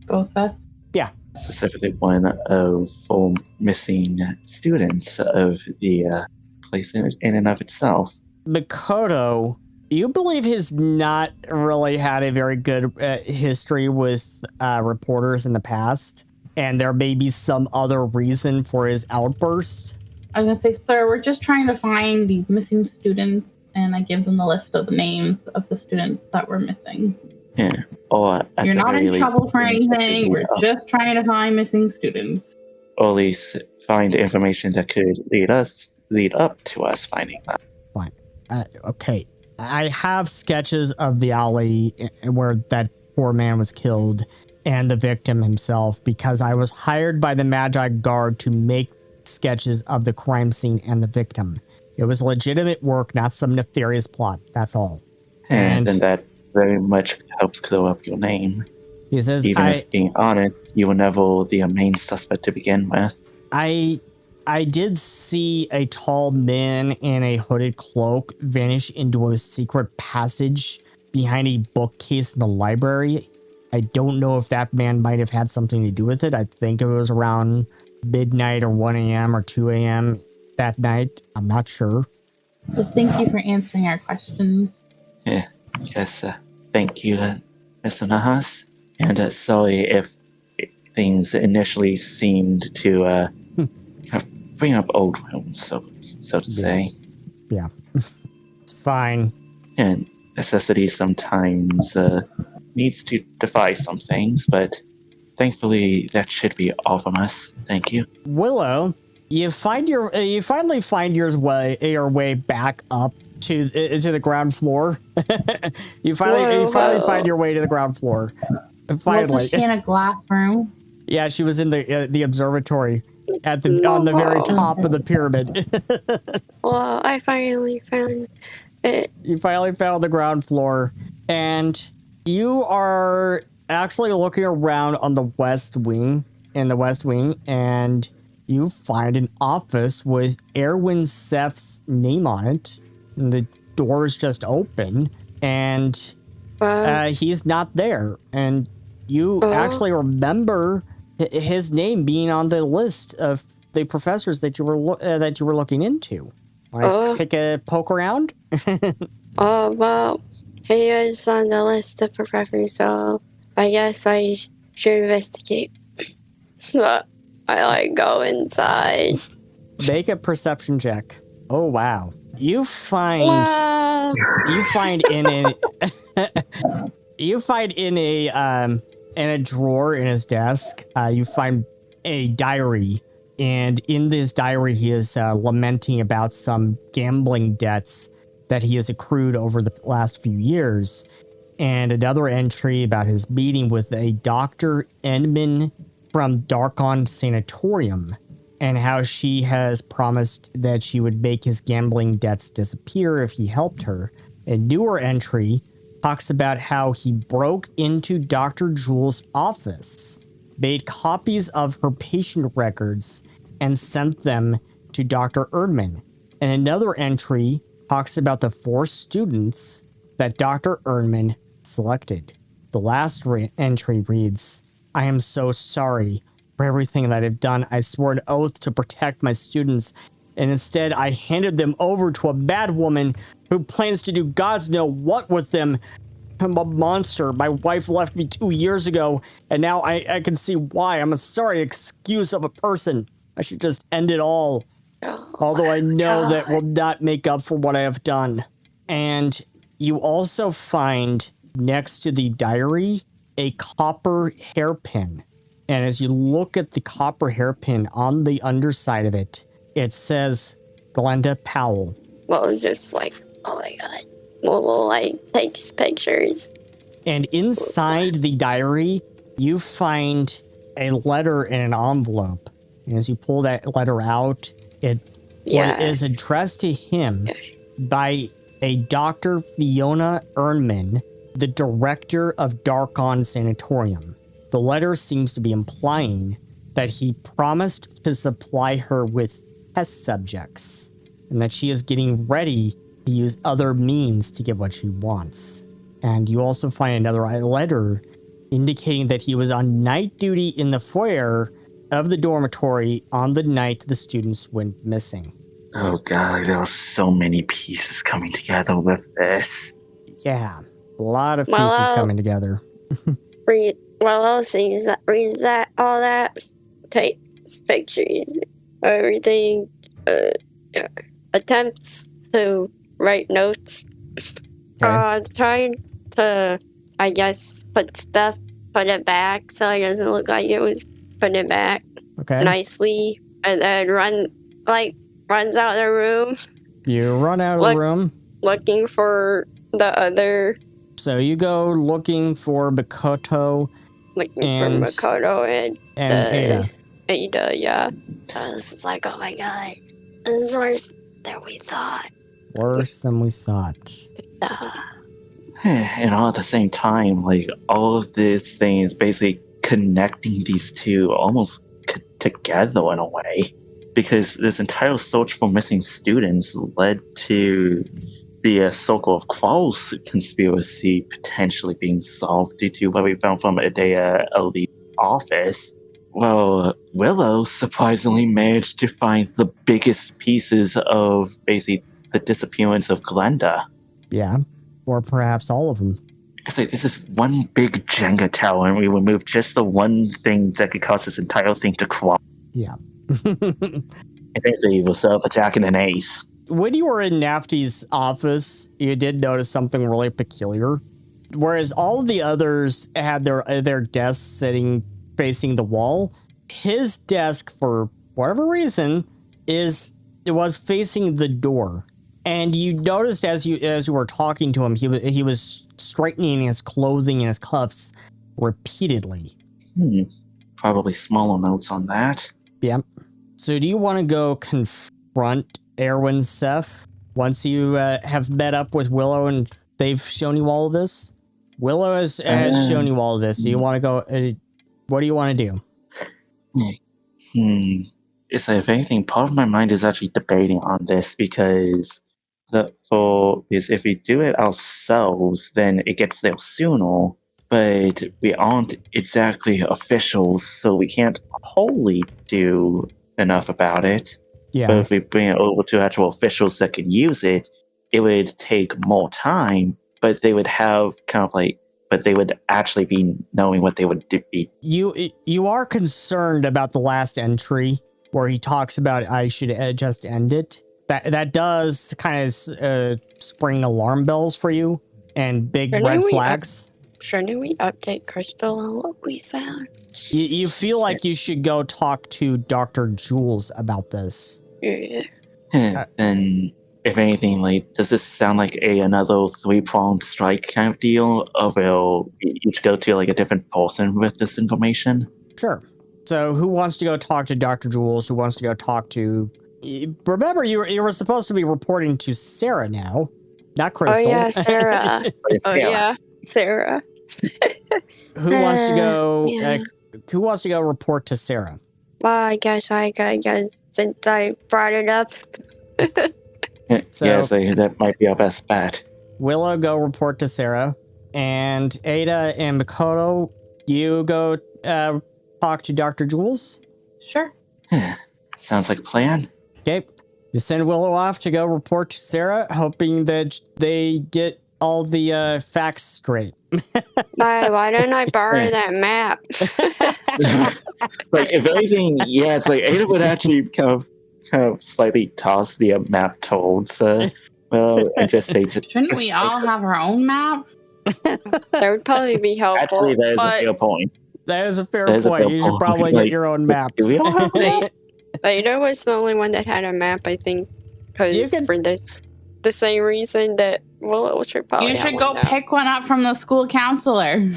Both of us?
Yeah.
Specifically one of 4 missing students of the place in and of itself.
Makoto, you believe he's not really had a very good history with reporters in the past, and there may be some other reason for his outburst?
I was going to say, sir, we're just trying to find these missing students, and I give them the list of the names of the students that were missing.
Yeah. Or
You're not in trouble for anything. We're just trying to find missing students.
Or at least find information that could lead up to us finding them.
Fine. Okay. I have sketches of the alley where that poor man was killed and the victim himself, because I was hired by the Magi Guard to make sketches of the crime scene and the victim. It was legitimate work, not some nefarious plot. That's all.
And that very much helps clear up your name.
He says,
even if, being honest, you were never the main suspect to begin with.
I did see a tall man in a hooded cloak vanish into a secret passage behind a bookcase in the library. I don't know if that man might have had something to do with it. I think it was around midnight or 1 a.m. or 2 a.m. that night. I'm not sure.
So thank you for answering our questions.
Yeah. Yes, thank you, Mr. Nahas. And sorry if things initially seemed to kind of bring up old wounds, so to say.
Yeah. It's fine.
And necessity sometimes needs to defy some things, but thankfully that should be all from us. Thank you.
Willow, you finally find your way back up to the ground floor. you finally find your way to the ground floor. Finally.
Was she in a glass room?
Yeah, she was in the observatory on the very top of the pyramid.
Well, I finally found it.
You finally found the ground floor, and you are actually looking around on the west wing, and you find an office with Erwin Seth's name on it. And the door is just open, and he's not there. And you actually remember his name being on the list of the professors that you were looking into. Want to take a poke around?
Well, he is on the list of professors, so I guess I should investigate. I go inside.
Make a perception check. Oh wow. You find in a drawer in his desk, you find a diary, and in this diary he is lamenting about some gambling debts that he has accrued over the last few years, and another entry about his meeting with a Dr. Enman from Darkon Sanatorium, and how she has promised that she would make his gambling debts disappear if he helped her. A newer entry talks about how he broke into Dr. Jewel's office, made copies of her patient records, and sent them to Dr. Erdman. And another entry talks about the 4 students that Dr. Erdman selected. The last entry reads, "I am so sorry for everything that I've done. I swore an oath to protect my students, and instead I handed them over to a bad woman who plans to do God's know what with them. I'm a monster. My wife left me 2 years ago, and now I can see why. I'm a sorry excuse of a person. I should just end it all. Although I know that will not make up for what I have done." And you also find next to the diary a copper hairpin. And as you look at the copper hairpin on the underside of it, it says Glenda Powell.
Well, it's just like, oh my god. Well, like, takes pictures.
And inside the diary, you find a letter in an envelope. And as you pull that letter out, it is addressed to him by a Dr. Fiona Ernman, the director of Darkon Sanatorium. The letter seems to be implying that he promised to supply her with test subjects, and that she is getting ready to use other means to get what she wants. And you also find another letter indicating that he was on night duty in the foyer of the dormitory on the night the students went missing.
Oh god, there are so many pieces coming together with this.
Yeah, a lot of
Well,
pieces coming together.
I'll see reads that all that, takes pictures, everything, attempts to write notes.
Okay.
Trying to, I guess, put it back so it doesn't look like it was put it back
Okay.
nicely, and then runs out of the room
You run out of the room.
looking for the other,
So you go looking for Makoto
looking
and
for Makoto and
Ada.
Ada, yeah. I was like, oh my god, this is worse than we thought.
Worse than we thought.
And all at the same time, like all of these things basically connecting these two almost together in a way. Because this entire search for missing students led to the Circle of Quarrels conspiracy potentially being solved due to what we found from Adea Elite's office. Well, Willow surprisingly managed to find the biggest pieces of basically the disappearance of Glenda.
Yeah. Or perhaps all of them.
It's like this is one big Jenga tower, and we remove just the one thing that could cause this entire thing to crumble.
Yeah.
I think they will set up a Jack and an Ace.
When you were in Nafty's office, you did notice something really peculiar. Whereas all of the others had their desks sitting facing the wall, his desk, for whatever reason, was facing the door. And you noticed as you were talking to him, he was straightening his clothing and his cuffs repeatedly.
Probably smaller notes on that.
Yep. So do you want to go confront Erwin Seth once you have met up with Willow and they've shown you all of this? Willow has shown you all of this. Do you want to go? What do you want to do?
It's like, if anything, part of my mind is actually debating on this because if we do it ourselves, then it gets there sooner. But we aren't exactly officials, so we can't wholly do enough about it.
Yeah.
But if we bring it over to actual officials that can use it, it would take more time, but they would have but they would actually be knowing what they would do.
You are concerned about the last entry where he talks about I should just end it. That does kind of spring alarm bells for you and big red flags.
Shouldn't we update Crystal on what we found?
You feel like you should go talk to Dr. Jules about this.
Yeah.
Then, if anything, does this sound like another 3-pronged strike kind of deal? Or will each go to a different person with this information?
Sure. So who wants to go talk to Dr. Jules? Who wants to go talk to... Remember, you were supposed to be reporting to Sarah now, not Crystal.
Oh yeah, Sarah. Sarah.
Who wants to go? Who wants to go report to Sarah?
Well, I guess since I brought it up.
So, that might be our best bet.
Willow, go report to Sarah, and Ada and Makoto, you go talk to Dr. Jules.
Sure.
Sounds like a plan.
Okay. You send Willow off to go report to Sarah, hoping that they get all the facts straight.
Why don't I borrow that map?
If anything, it's like Ada would actually kind of slightly toss the map towards and just say...
Shouldn't we all have our own map?
That would probably be helpful.
Actually, that is a fair point.
That is a fair point. You should probably get your own maps.
Do we all have that?
Ada was the only one that had a map, I think, because for the same reason that Willow should probably.
You should go pick one up from the school counselor.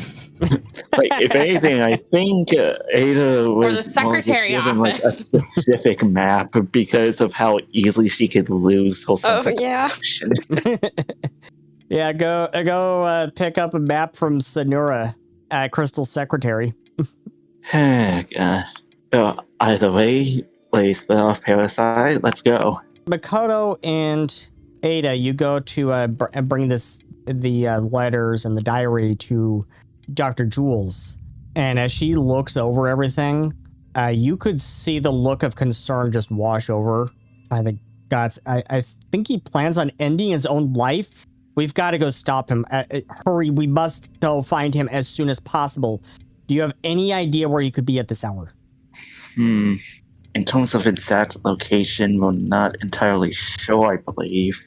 If anything, I think Ada was
the secretary
given
office.
a specific map because of how easily she could lose her sense of direction.
Yeah, go pick up a map from Sonura, Crystal's secretary.
Either way, let's split off Parasite. Let's go.
Makoto and Ada, you go to bring the letters and the diary to Dr. Jules. And as she looks over everything, you could see the look of concern just wash over by Gods, I think he plans on ending his own life. We've got to go stop him. Hurry, we must go find him as soon as possible. Do you have any idea where he could be at this hour?
In terms of exact location, we're not entirely sure, I believe.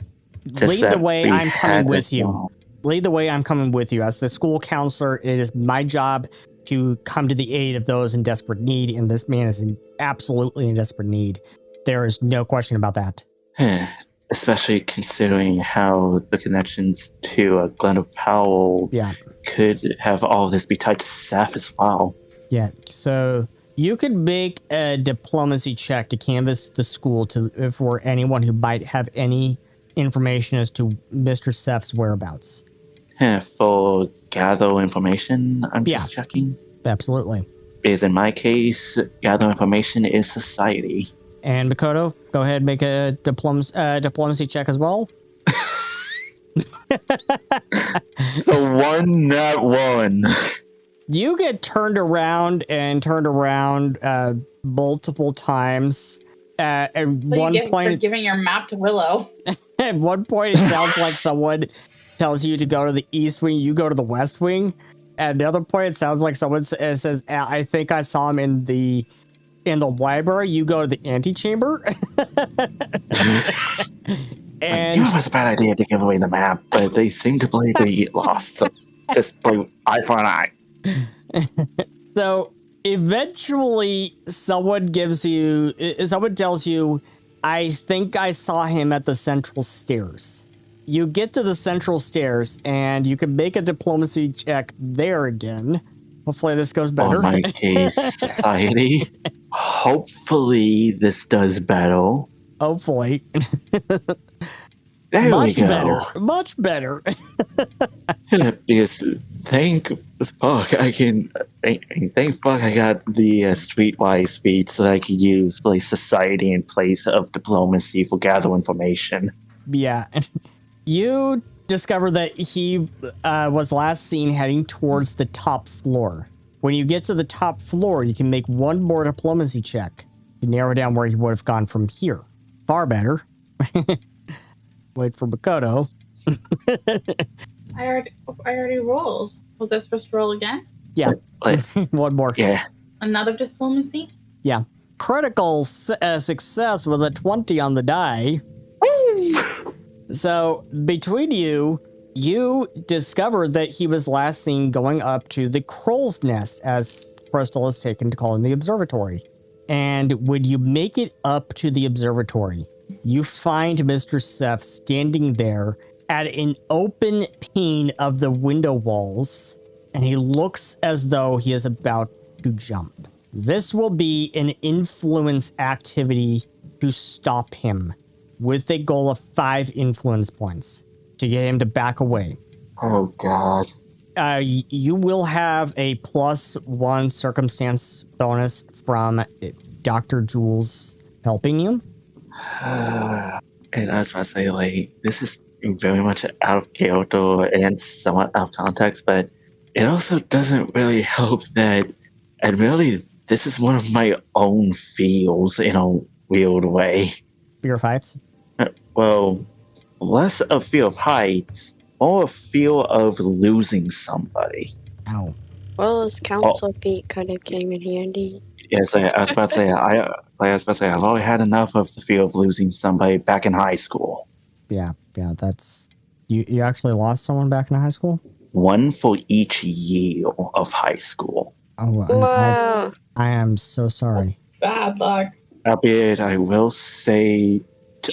Lead the way, I'm coming with you. Lead the way, I'm coming with you. As the school counselor, it is my job to come to the aid of those in desperate need, and this man is absolutely in desperate need. There is no question about that.
Especially considering how the connections to Glenn Powell could have all of this be tied to Seth as well.
Yeah, so you could make a diplomacy check to canvass the school for anyone who might have any information as to Mr. Seth's whereabouts.
For gather information, I'm just checking.
Absolutely.
Because in my case, gather information is society.
And Makoto, go ahead and make a diplomacy check as well.
So one, not one.
You get turned around multiple times. At one point,
you're giving your map to Willow.
At one point, it sounds like someone tells you to go to the east wing. You go to the west wing. At another point, it sounds like someone says, "I think I saw him in the library." You go to the antechamber.
And it was a bad idea to give away the map, but they seem to believe they get lost. So just play eye for an eye.
So eventually someone tells you, "I think I saw him at the central stairs." You get to the central stairs and you can make a diplomacy check there again. Hopefully this goes better.
Oh my case, society. Hopefully this does better.
Hopefully.
There
much
we go.
better. Much better.
Because thank fuck I got the streetwise feed so that I could use society in place of diplomacy for gather information.
Yeah. You discover that he was last seen heading towards the top floor. When you get to the top floor, you can make one more diplomacy check to narrow down where he would have gone from here. Far better. Wait for Makoto.
I already rolled. Was I supposed to roll again?
Yeah. One more.
Yeah.
Another diplomacy?
Yeah. Critical success with a 20 on the die. So between you discover that he was last seen going up to the Crow's Nest, as Crystal has taken to call in the observatory. And when you make it up to the observatory, you find Mr. Seth standing there at an open pane of the window walls, and he looks as though he is about to jump. This will be an influence activity to stop him, with a goal of 5 influence points to get him to back away.
Oh, God.
You will have a +1 circumstance bonus from Dr. Jules helping you.
And I was about to say, this is very much out of character and somewhat out of context, but it also doesn't really help that, and really, this is one of my own feels in a weird way.
Fear fights?
Well, less a fear of heights, more a fear of losing somebody.
Ow.
Well, his council feat kind of came in handy.
Yes, I was about to say, I've already had enough of the fear of losing somebody back in high school.
Yeah, that's... You actually lost someone back in high school?
One for each year of high school.
Oh, I am so sorry.
Bad luck.
Albeit, I will say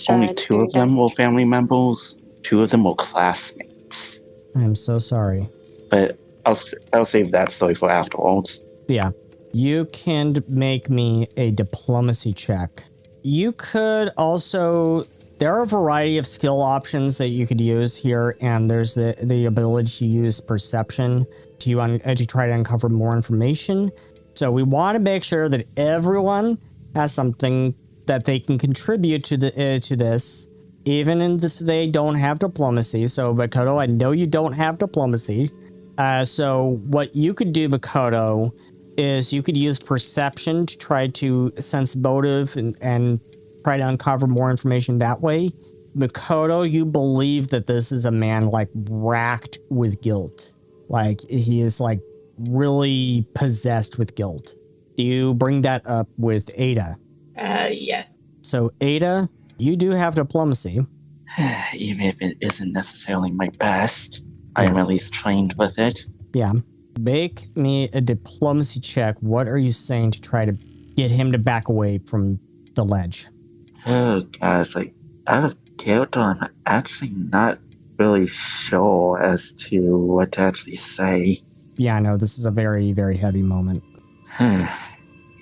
only 2 of them were family members. 2 of them were classmates.
I am so sorry.
But I'll save that story for afterwards.
Yeah. You can make me a diplomacy check. You could also... There are a variety of skill options that you could use here, and there's the ability to use perception to try to uncover more information. So we want to make sure that everyone has something that they can contribute to this, even if they don't have diplomacy. So Makoto, I know you don't have diplomacy. So what you could do, Makoto, is you could use perception to try to sense motive and try to uncover more information that way. Makoto, you believe that this is a man like racked with guilt. Like he is like really possessed with guilt. Do you bring that up with Ada?
Yes.
So Ada, you do have diplomacy.
Even if it isn't necessarily my best, I
Yeah.
am at least trained with it.
Yeah. Make me a diplomacy check. What are you saying to try to get him to back away from the ledge?
Oh, guys, like, out of character, I'm actually not really sure as to what to actually say.
Yeah, I know. This is a very, very heavy moment.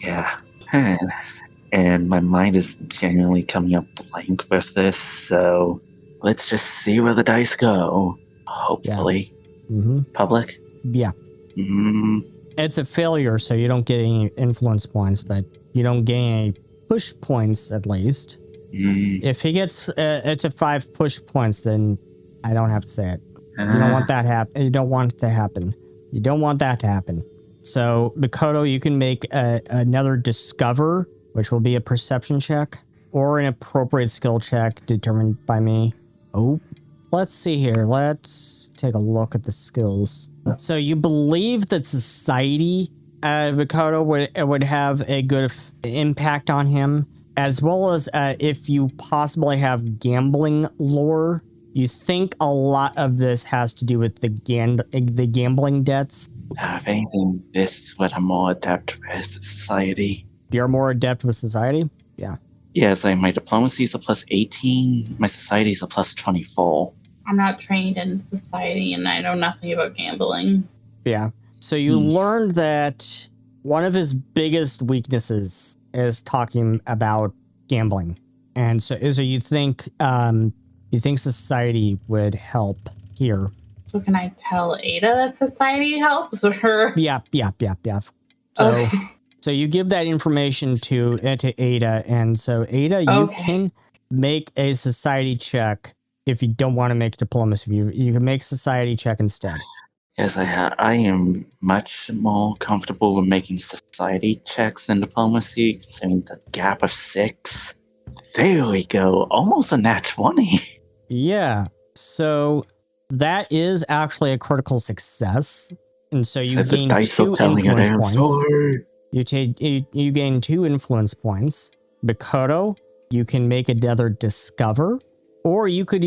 Yeah. And my mind is genuinely coming up blank with this, so let's just see where the dice go. Hopefully.
Mm-hmm.
Public?
Yeah.
Mm,
It's a failure, so you don't get any influence points, but you don't gain any push points at least. If he gets to 5 push points, then I don't have to say it. You don't want that happen. You don't want it to happen. You don't want that to happen. So, Makoto, you can make another discover, which will be a perception check, or an appropriate skill check determined by me. Oh, let's see here. Let's take a look at the skills. So you believe that society, Makoto, would have a good impact on him, as well as if you possibly have gambling lore. You think a lot of this has to do with the gambling debts.
if anything, this is what I'm more adept with, society.
You're more adept with society? Yeah.
Yes, my diplomacy is a plus 18, my society is a plus 24.
I'm not trained in society and I know nothing about gambling.
Yeah. So you learned that one of his biggest weaknesses is talking about gambling. And so you think society would help here.
So can I tell Ada that society helps? Or
Yeah. So
okay.
So you give that information to Ada, and so Ada, you can make a society check if you don't want to make diplomacy. You can make society check instead.
Yes, I am much more comfortable with making society checks than diplomacy, considering the gap of 6. There we go, almost a nat 20.
Yeah, so that is actually a critical success, and so you gain 2 influence points. You gain 2 influence points. Makoto, you can make another discover, or you could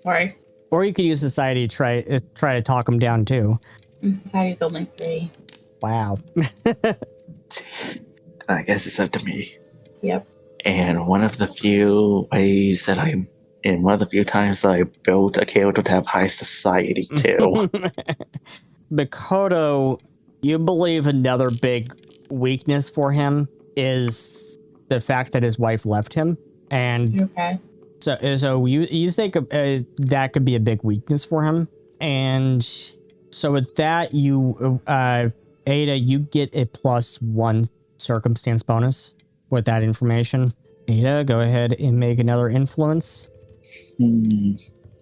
Sorry.
Or you could use society to try to talk him down too.
And society's only 3.
Wow.
I guess it's up to me.
Yep.
And one of the few times that I built a character to have high society too.
Makoto, you believe another big weakness for him is the fact that his wife left him, and
okay.
So you think that could be a big weakness for him, and so with that, you Ada, you get a +1 circumstance bonus with that information. Ada, go ahead and make another influence.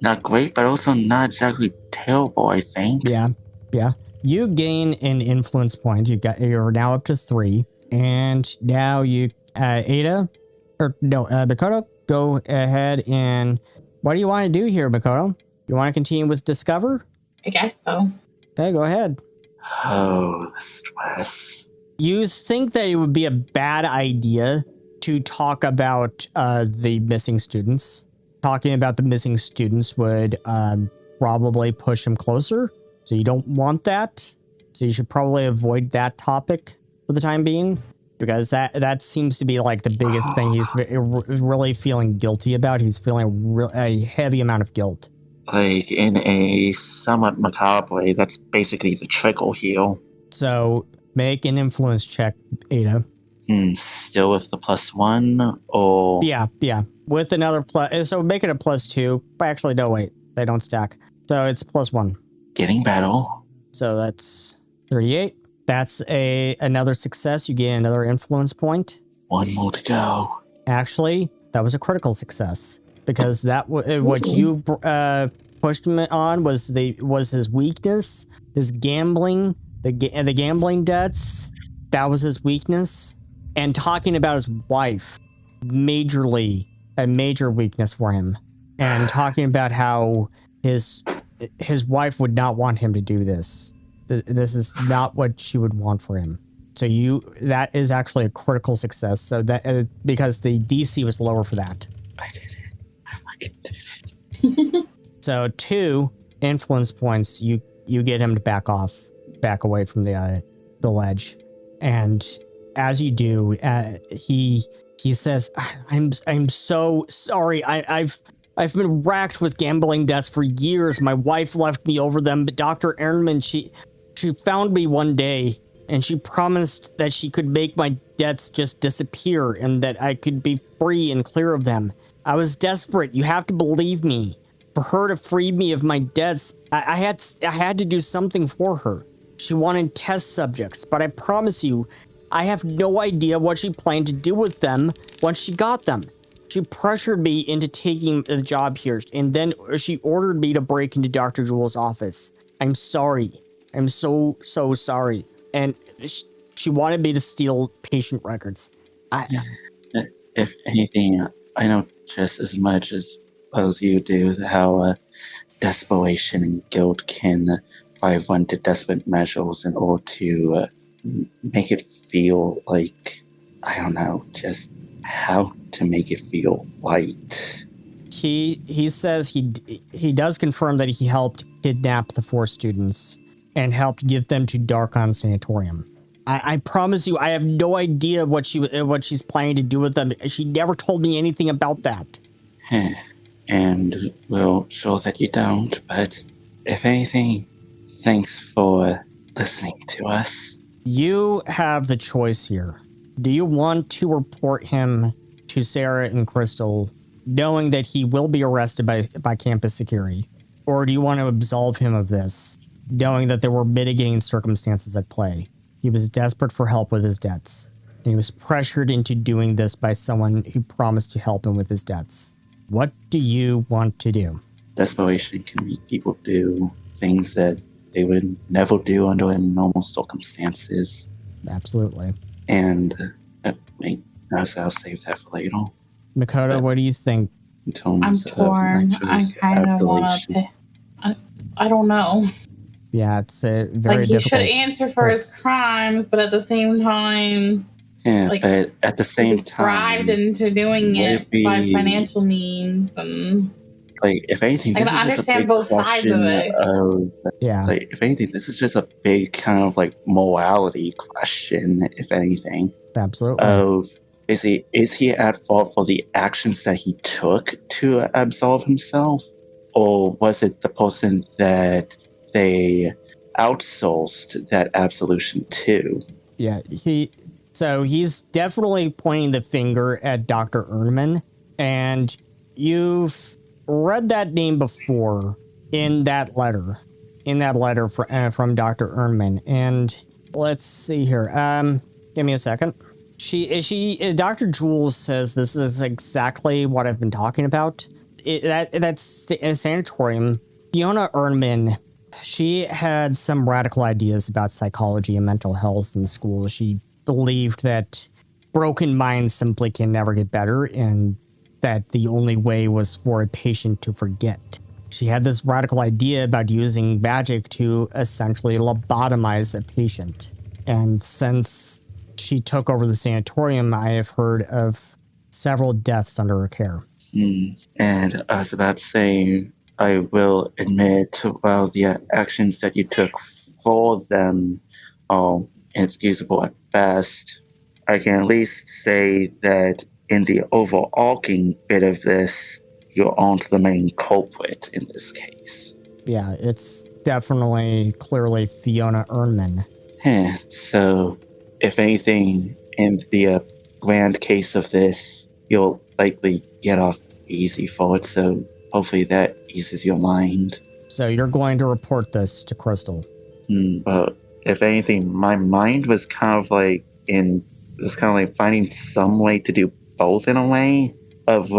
Not great, but also not exactly terrible, I think.
Yeah. You gain an influence point. You're now up to 3, and now you Makoto, go ahead and what do you want to do here, Makoto? You want to continue with discover?
I guess so.
Okay, go ahead.
Oh, the stress.
You think that it would be a bad idea to talk about the missing students? Talking about the missing students would probably push him closer. So you don't want that. So you should probably avoid that topic for the time being, because that seems to be like the biggest thing he's really feeling guilty about. He's feeling a heavy amount of guilt.
Like, in a somewhat macabre way, that's basically the trickle heel.
So make an influence check, Ada.
Still with the +1, or...
Yeah. With another plus, so make it a +2. Actually, no, wait. They don't stack. So it's +1.
Getting battle.
So that's 38. That's another success. You gain another influence point.
1 more to go.
Actually, that was a critical success, because that what you pushed him on was his weakness, his gambling, the gambling debts. That was his weakness. and talking about his wife, majorly a major weakness for him, and talking about how his wife would not want him to do this. This is not what she would want for him. So that is actually a critical success. So that because the DC was lower for that.
I did it. I fucking did it.
So 2 influence points. You get him to back away from the ledge, and as you do, he says, "I'm so sorry. I've been racked with gambling debts for years. My wife left me over them, but Dr. Ehrenman, she found me one day, and she promised that she could make my debts just disappear and that I could be free and clear of them. I was desperate. You have to believe me. For her to free me of my debts, I had to do something for her. She wanted test subjects, but I promise you, I have no idea what she planned to do with them once she got them. She pressured me into taking the job here, and then she ordered me to break into Dr. Jewell's office. I'm sorry. I'm so sorry. And she wanted me to steal patient records.
If anything, I know just as much as you do how desperation and guilt can drive one to desperate measures in order to make it feel like, I don't know, just how to make it feel right.
He says he does confirm that he helped kidnap the 4 students and helped get them to Darkon Sanatorium. I promise you, I have no idea what she's planning to do with them. She never told me anything about that.
And we'll show that you don't, but if anything, thanks for listening to us.
You have the choice here. Do you want to report him to Sarah and Crystal, knowing that he will be arrested by campus security? Or do you want to absolve him of this, knowing that there were mitigating circumstances at play? He was desperate for help with his debts, and he was pressured into doing this by someone who promised to help him with his debts. What do you want to do?
Desperation can make people do things that they would never do under any normal circumstances.
Absolutely.
And I'll save that for later.
Makoto, what do you think?
I'm torn. I kind of want to. I don't know.
Yeah, it's a very difficult.
He should answer for his crimes, but at the same time,
but at the same time,
bribed into doing it by financial means, and
if anything, this is just a big
both sides of it.
If anything, this is just a big kind of morality question. If anything,
absolutely.
Basically, is he at fault for the actions that he took to absolve himself, or was it the person that they outsourced that absolution to?
Yeah, he's definitely pointing the finger at Dr. Ernman, and you've read that name before in that letter from Dr. Ernman. And let's see here. Give me a second. Dr. Jules says this is exactly what I've been talking about. That's a sanatorium. Fiona Ernman, she had some radical ideas about psychology and mental health in school. She believed that broken minds simply can never get better, and that the only way was for a patient to forget. She had this radical idea about using magic to essentially lobotomize a patient. And since she took over the sanatorium, I have heard of several deaths under her care.
And I was about to say, I will admit, while the actions that you took for them are inexcusable at best, I can at least say that in the overarching bit of this, you aren't the main culprit in this case.
Yeah, it's definitely clearly Fiona Ernman.
So, if anything, in the grand case of this, you'll likely get off easy for it, so hopefully that eases your mind.
So you're going to report this to Crystal?
But if anything, my mind was kind of finding some way to do both in a way of,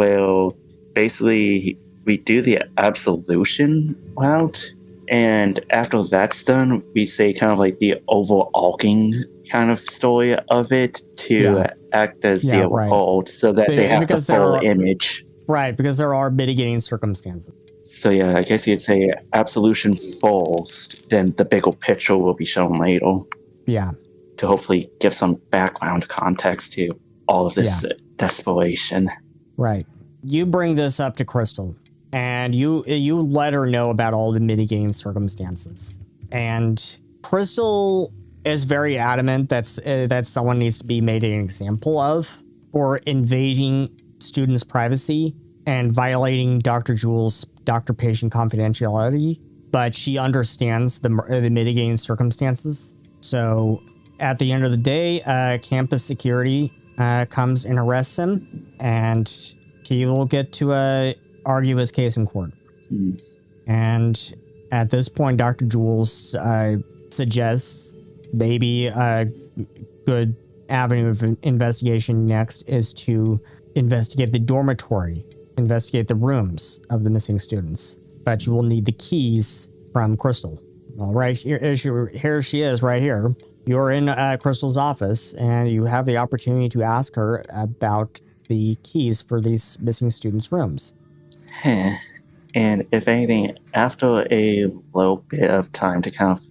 basically we do the absolution route, And after that's done, we say kind of like the overarching kind of story of it to act as the whole, so that they have the full image.
Right, because there are mitigating circumstances.
So yeah, I guess you'd say absolution first, then the bigger picture will be shown later.
Yeah.
To hopefully give some background context to all of this desperation.
Right. You bring this up to Crystal, and you let her know about all the mitigating circumstances. And Crystal is very adamant that someone needs to be made an example of for invading students' privacy and violating Dr. Jewel's doctor-patient confidentiality, but she understands the mitigating circumstances. So at the end of the day, campus security comes and arrests him, and he will get to argue his case in court. And at this point, Dr. Jules suggests maybe a good avenue of investigation next is to investigate the dormitory, investigate the rooms of the missing students. But you will need the keys from Crystal. All right, here she is right here. You're in Crystal's office, and you have the opportunity to ask her about the keys for these missing students' rooms.
And if anything, after a little bit of time to kind of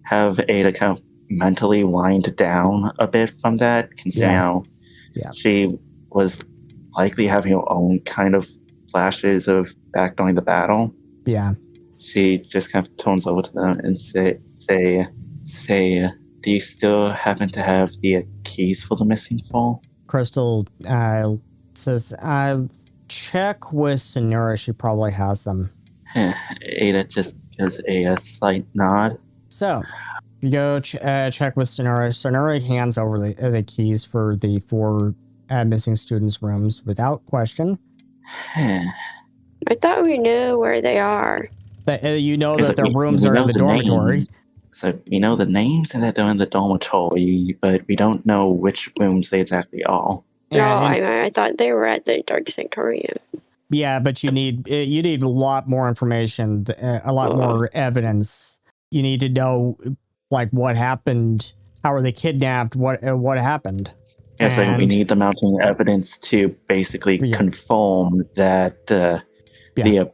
have Ada kind of mentally wind down a bit from that, considering how she was likely having her own kind of flashes of back during the battle.
Yeah.
She just kind of turns over to them and say, do you still happen to have the keys for the missing fall?
Crystal says, check with Sonora. She probably has them.
Ada just gives a slight nod.
So, you go check with Sonora. Sonora hands over the keys for the 4 missing students' rooms without question.
I thought we knew where they are.
But you know that their rooms are in the dormitory.
Names. So we know the names and that they're in the dormitory, but we don't know which rooms they exactly are.
No, I thought they were at the Dark Sectorium.
Yeah, but you need a lot more information, a lot more evidence. You need to know like what happened, how were they kidnapped, what happened.
Yeah, so we need the mounting evidence to basically confirm that the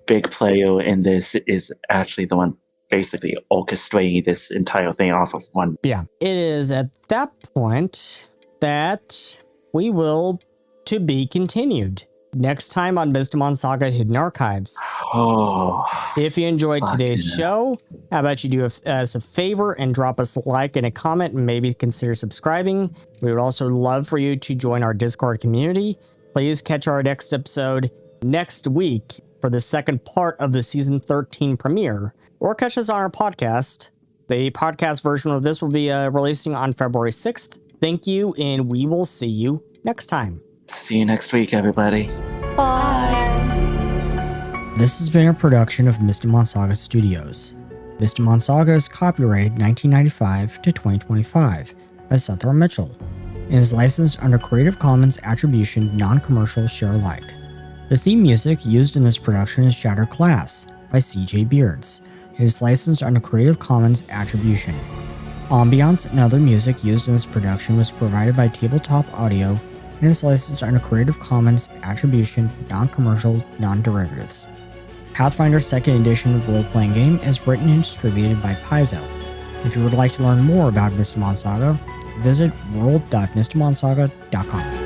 big player in this is actually the one basically orchestrating this entire thing off of one.
Yeah, it is at that point that we will to be continued next time on Mystimon Saga Hidden Archives.
Oh,
if you enjoyed today's show, how about you do us a favor and drop us a like and a comment and maybe consider subscribing. We would also love for you to join our Discord community. Please catch our next episode next week for the second part of the season 13 premiere, or catch us on our podcast. The podcast version of this will be releasing on February 6th. Thank you, and we will see you next time.
See you next week, everybody.
Bye.
This has been a production of Mystimon Saga Studios. Mystimon Saga is copyrighted 1995 to 2025 by Seth R. Mitchell and is licensed under Creative Commons Attribution Non-Commercial Share Alike. The theme music used in this production is Shattered Glass by CJ Beards. It is licensed under Creative Commons Attribution. Ambiance and other music used in this production was provided by Tabletop Audio and is licensed under Creative Commons Attribution Non-Commercial Non-Derivatives. Pathfinder 2nd Edition role-playing game is written and distributed by Paizo. If you would like to learn more about Mystimon Saga, visit world.mystimonsaga.com.